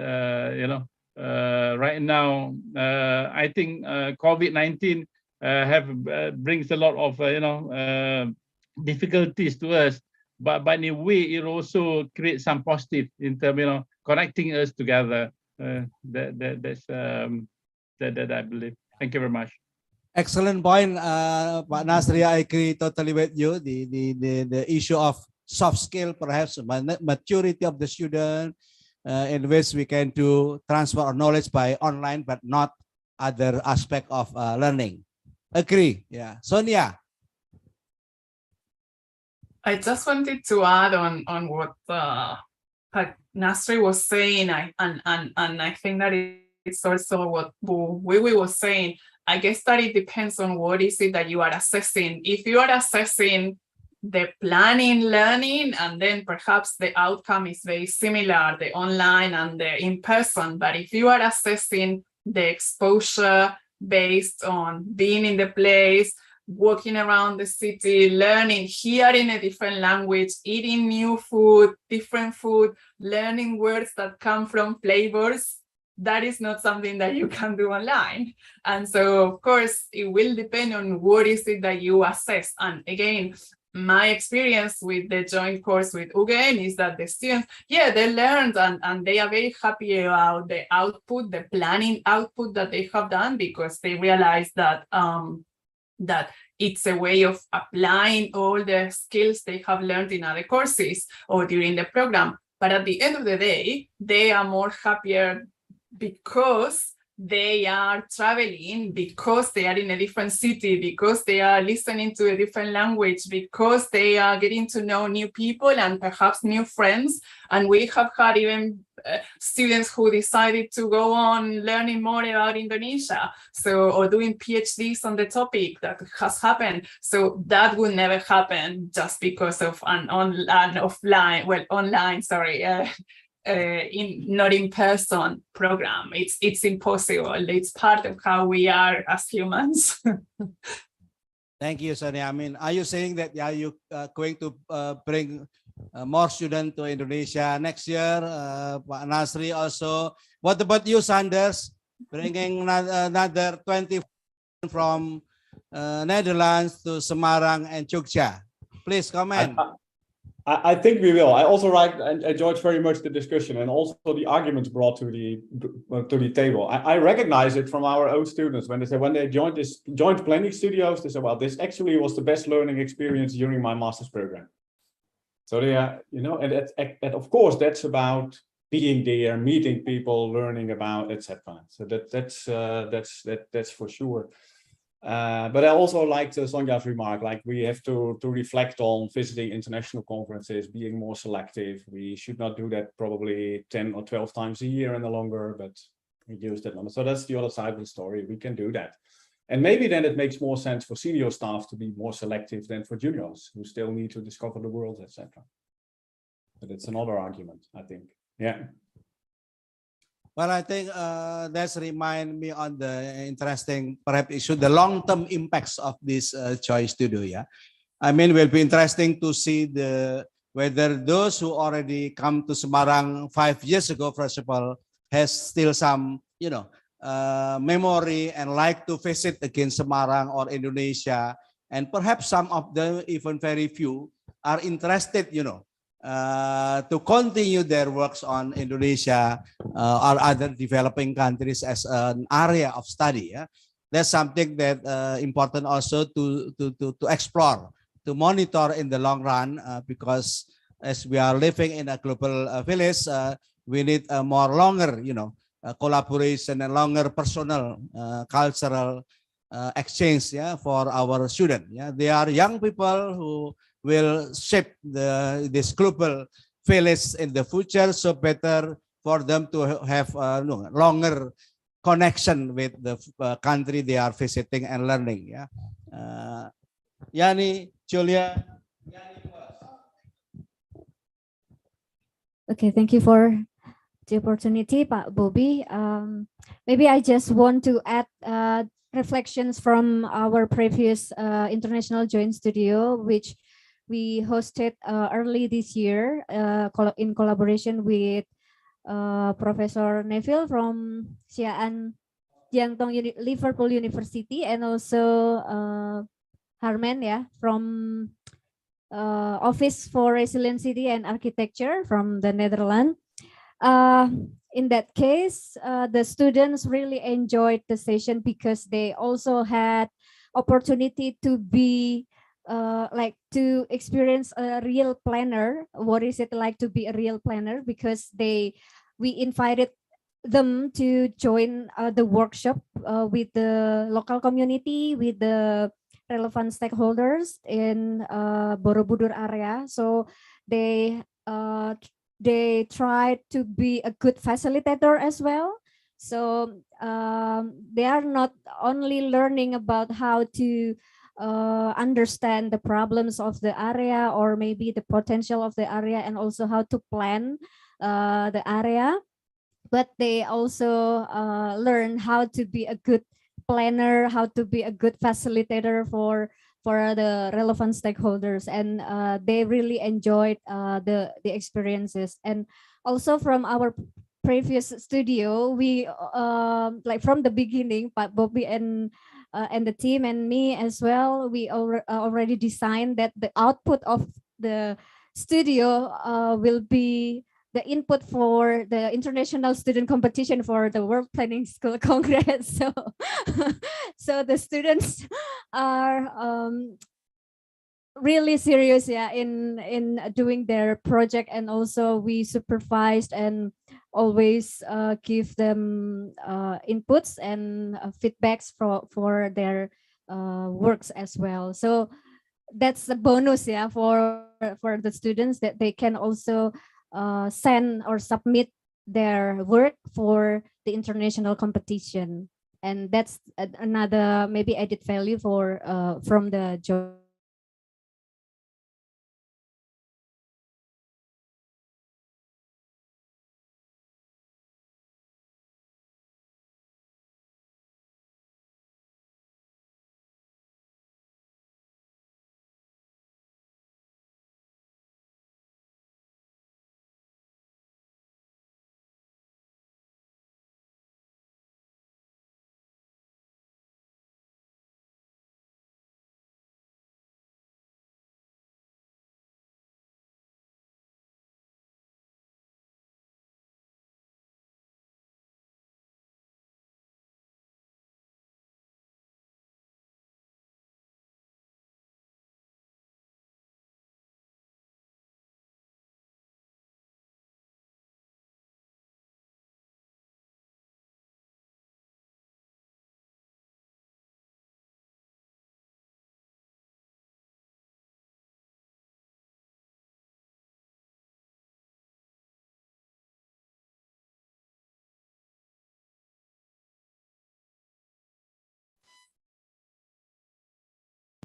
you know, right now, I think COVID-19 brings a lot of you know, difficulties to us. But in a way, it also creates some positive in terms, you know, connecting us together. That's that I believe. Thank you very much. Excellent point, Pak Nasri. I agree totally with you. The issue of soft skill, perhaps maturity of the student, in which we can do transfer our knowledge by online, but not other aspect of learning. Agree. Yeah, Sonia. I just wanted to add on what Pak Nasri was saying, and I think that it's also what Wiwi was saying. I guess that it depends on what is it that you are assessing. If you are assessing the planning, learning, and then perhaps the outcome is very similar, the online and the in-person. But if you are assessing the exposure based on being in the place, walking around the city, learning, hearing a different language, eating new food, different food, learning words that come from flavors, that is not something that you can do online. And so, of course, it will depend on what is it that you assess. And again, my experience with the joint course with UGM is that the students, yeah, they learned and they are very happy about the output, the planning output that they have done, because they realize that that it's a way of applying all the skills they have learned in other courses or during the program. But at the end of the day, they are more happier because they are traveling, because they are in a different city, because they are listening to a different language, because they are getting to know new people and perhaps new friends. And we have had even students who decided to go on learning more about Indonesia, so, or doing PhDs on the topic. That has happened. So that would never happen just because of an online, not in person program. It's impossible. It's part of how we are as humans. Thank you, Sonia. I mean, are you saying that you going to bring more students to Indonesia next year? Pak Nasri also. What about you, Sanders? Bringing another 20 from Netherlands to Semarang and Jogja. Please comment. I think we will. I also enjoyed very much the discussion and also the arguments brought to the table. I recognize it from our own students when they joined this joint planning studios. They said, "Well, this actually was the best learning experience during my master's program." So they are, you know, and that of course that's about being there, meeting people, learning about, etc. So that's for sure. But I also liked Sonia's remark, like we have to reflect on visiting international conferences, being more selective. We should not do that probably 10 or 12 times a year and no longer, but reduce that number. So that's the other side of the story. We can do that. And maybe then it makes more sense for senior staff to be more selective than for juniors who still need to discover the world, etc. But it's another argument, I think. Yeah. Well, I think that's remind me on the interesting, perhaps issue, the long-term impacts of this Joy Studio. Yeah, I mean, will be interesting to see whether those who already come to Semarang 5 years ago, first of all, has still some, you know, memory and like to visit again Semarang or Indonesia, and perhaps some of them, even very few, are interested, you know, to continue their works on Indonesia or other developing countries as an area of study. Yeah? That's something that important also to explore, to monitor in the long run, because as we are living in a global village, we need a more longer, you know, collaboration and longer personal, cultural exchange, yeah, for our students. Yeah, they are young people who will shape this global village in the future. So better for them to have longer connection with the country they are visiting and learning. Yeah, Yani, Julia. Okay, thank you for the opportunity, Pak Bobby. Maybe I just want to add reflections from our previous International Joint Studio, which we hosted early this year in collaboration with Professor Neville from Sian Jiangtong Liverpool University, and also Harman, yeah, from Office for Resiliency and Architecture from the Netherlands. In that case, the students really enjoyed the session because they also had opportunity to be like to experience a real planner. What is it like to be a real planner? Because we invited them to join the workshop with the local community, with the relevant stakeholders in Borobudur area. So they try to be a good facilitator as well. So they are not only learning about how to understand the problems of the area, or maybe the potential of the area, and also how to plan the area, but they also learn how to be a good planner, how to be a good facilitator for the relevant stakeholders, and they really enjoyed the experiences. And also from our previous studio, we like from the beginning, Pak Bobby and the team and me as well, we already designed that the output of the studio will be the input for the international student competition for the World Planning School Congress. So, so the students are really serious, yeah, in doing their project, and also we supervised and always give them inputs and feedbacks for their works as well. So that's a bonus, yeah, for the students, that they can also send or submit their work for the international competition, and that's another maybe added value for from the job.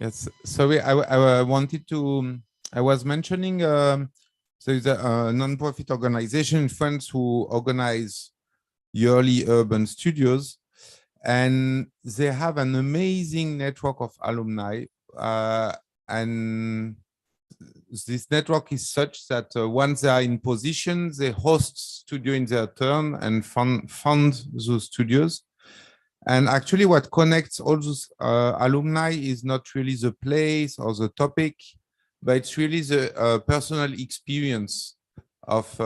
Yes, sorry, I wanted to, I was mentioning, there's a non-profit organization in France who organize yearly urban studios, and they have an amazing network of alumni. And this network is such that once they are in position, they host studio in their turn and fund those studios. And actually what connects all those alumni is not really the place or the topic, but it's really the personal experience of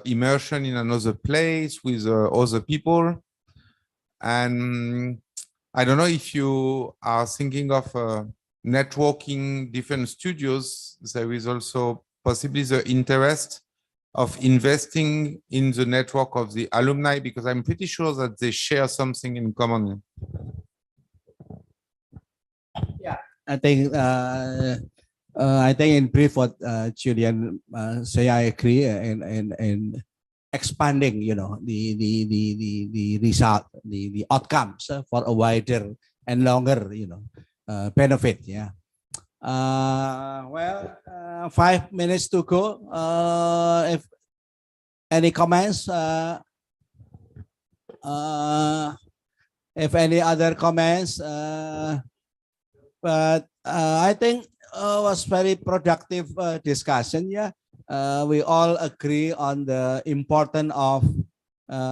immersion in another place with other people. And I don't know if you are thinking of networking different studios, there is also possibly the interest of investing in the network of the alumni, because I'm pretty sure that they share something in common. Yeah, I think in brief what Julian say, I agree, and expanding, you know, the result, the outcomes for a wider and longer, you know, benefit. Yeah. Well, 5 minutes to go. If Any comments? If any other comments, but I think was very productive discussion. Yeah, we all agree on the importance of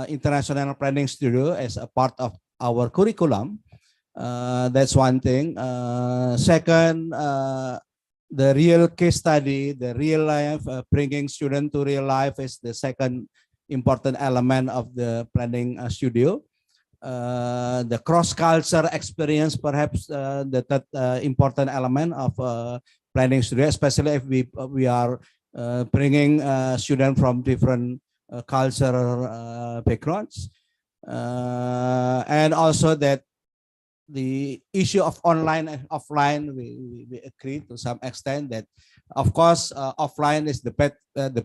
International Planning Studio as a part of our curriculum. That's one thing. Second, the real case study, the real life, bringing students to real life is the second important element of the planning studio. The cross-culture experience, perhaps the third important element of planning studio, especially if we are bringing students from different cultural backgrounds. And also that the issue of online and offline, we agree to some extent that, of course, offline is the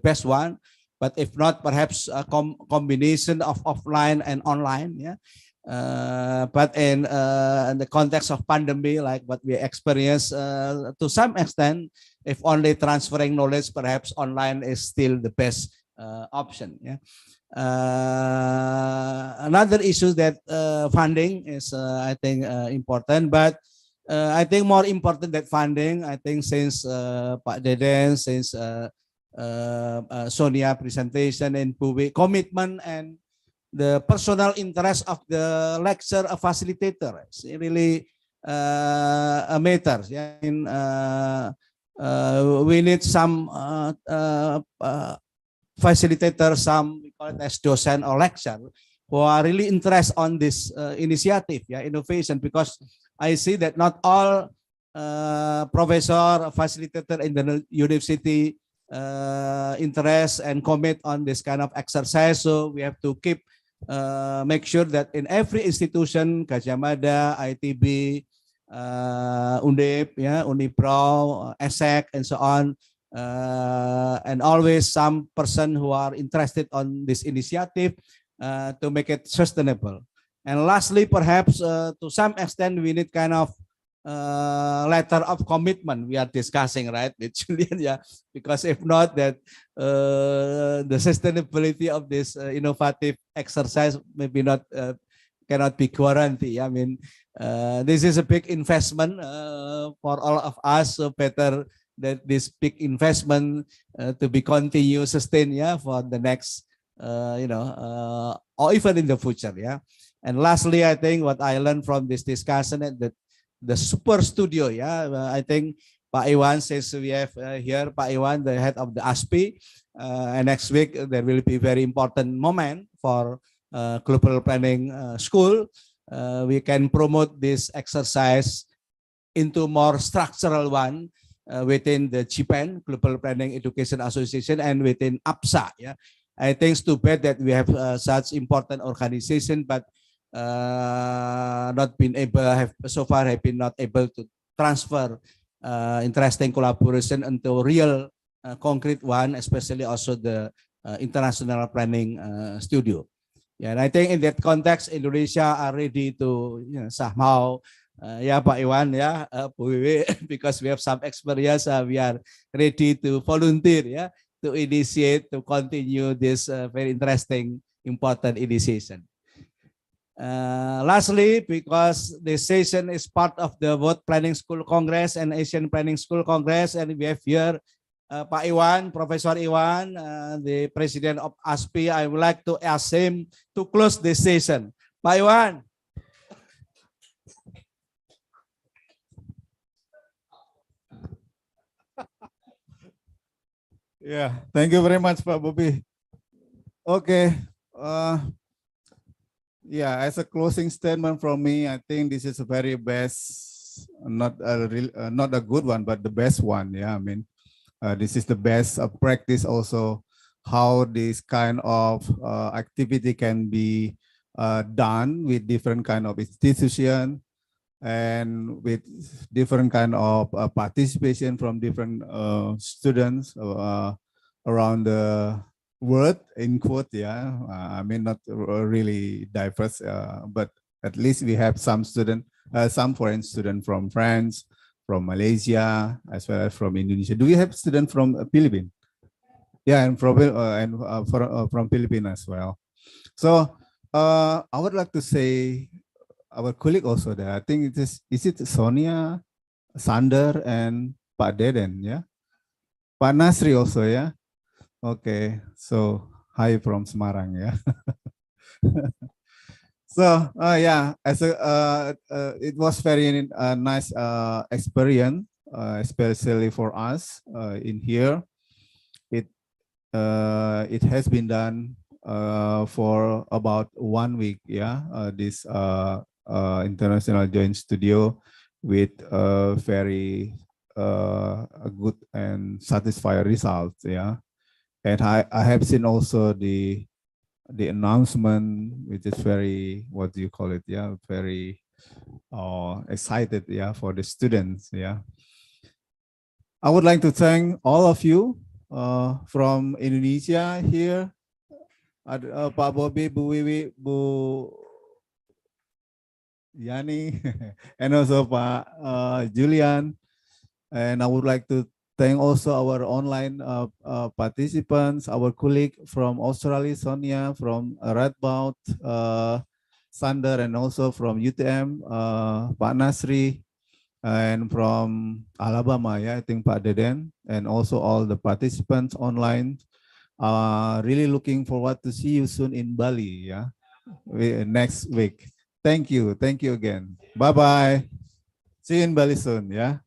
best one, but if not, perhaps a combination of offline and online. Yeah. But in the context of pandemic, like what we experience, to some extent, if only transferring knowledge, perhaps online is still the best option. Yeah. Another issue that funding is, I think, important, but I think more important than funding, I think since Pak Deden, since Sonia presentation and Puwi commitment and the personal interest of the lecture facilitator really matters. Yeah. We need some facilitator, some we call it as docent or lecturer, who are really interested on this initiative, yeah, innovation, because I see that not all professor, facilitator in the university interest and commit on this kind of exercise. So we have to keep make sure that in every institution, Gadjah Mada, ITB, Undip, yeah, Unipro, ESSEC, and so on, and always some person who are interested on this initiative to make it sustainable. And lastly, perhaps to some extent, we need kind of letter of commitment we are discussing, right, with Julian, yeah, because if not, that the sustainability of this innovative exercise maybe not cannot be guaranteed. I mean, this is a big investment for all of us, so better that this big investment to be continued, sustained, yeah, for the next, or even in the future, yeah. And lastly, I think what I learned from this discussion is that the super studio, yeah, I think Pak Iwan says we have here Pak Iwan, the head of the ASPI, and next week there will be very important moment for global planning school. We can promote this exercise into more structural one within the GPAN, Global Planning Education Association, and within APSA. Yeah, I think it's too bad that we have such important organization, but not been able, so far have been not able to transfer interesting collaboration into real concrete one, especially also the international planning studio. Yeah, and I think in that context, Indonesia are ready to somehow, yeah, Pak Iwan, yeah, because we have some experience, we are ready to volunteer, yeah, to initiate, to continue this very interesting, important initiation. Lastly, because this session is part of the World Planning School Congress and Asian Planning School Congress, and we have here Pak Iwan, Professor Iwan, the president of ASPI. I would like to ask him to close this session. Pak Iwan. Yeah, thank you very much, Pak Bobi. Okay. Yeah, as a closing statement from me, I think this is a very best, not a good one, but the best one. Yeah, I mean, this is the best practice also, how this kind of activity can be done with different kind of institution and with different kind of participation from different students around the world, in quote, yeah. I mean, not really diverse, but at least we have some student, some foreign student from France, from Malaysia, as well as from Indonesia. Do we have students from Philippines? Yeah, and from Philippines as well. So I would like to say our colleague also there. I think is it Sonia, Sander, and Pak Deden, yeah? Pak Nasri also, yeah? Okay, so hi from Semarang, yeah? So yeah, it was very nice experience, especially for us in here. It has been done for about 1 week, yeah. This international joint studio with very good and satisfying results, yeah. And I have seen also the announcement, which is very, what do you call it? Yeah, very excited, yeah, for the students, yeah. I would like to thank all of you from Indonesia here, Pak Bobby, Bu Wiwi, Bu Yani, and also Pak Julian. And I would like to thank also our online participants, our colleague from Australia, Sonia, from Radboud, Sander, and also from UTM, Pak Nasri, and from Alabama, yeah, I think Pak Deden, and also all the participants online. Really looking forward to see you soon in Bali, yeah, next week. Thank you again. Bye-bye. See you in Bali soon, yeah.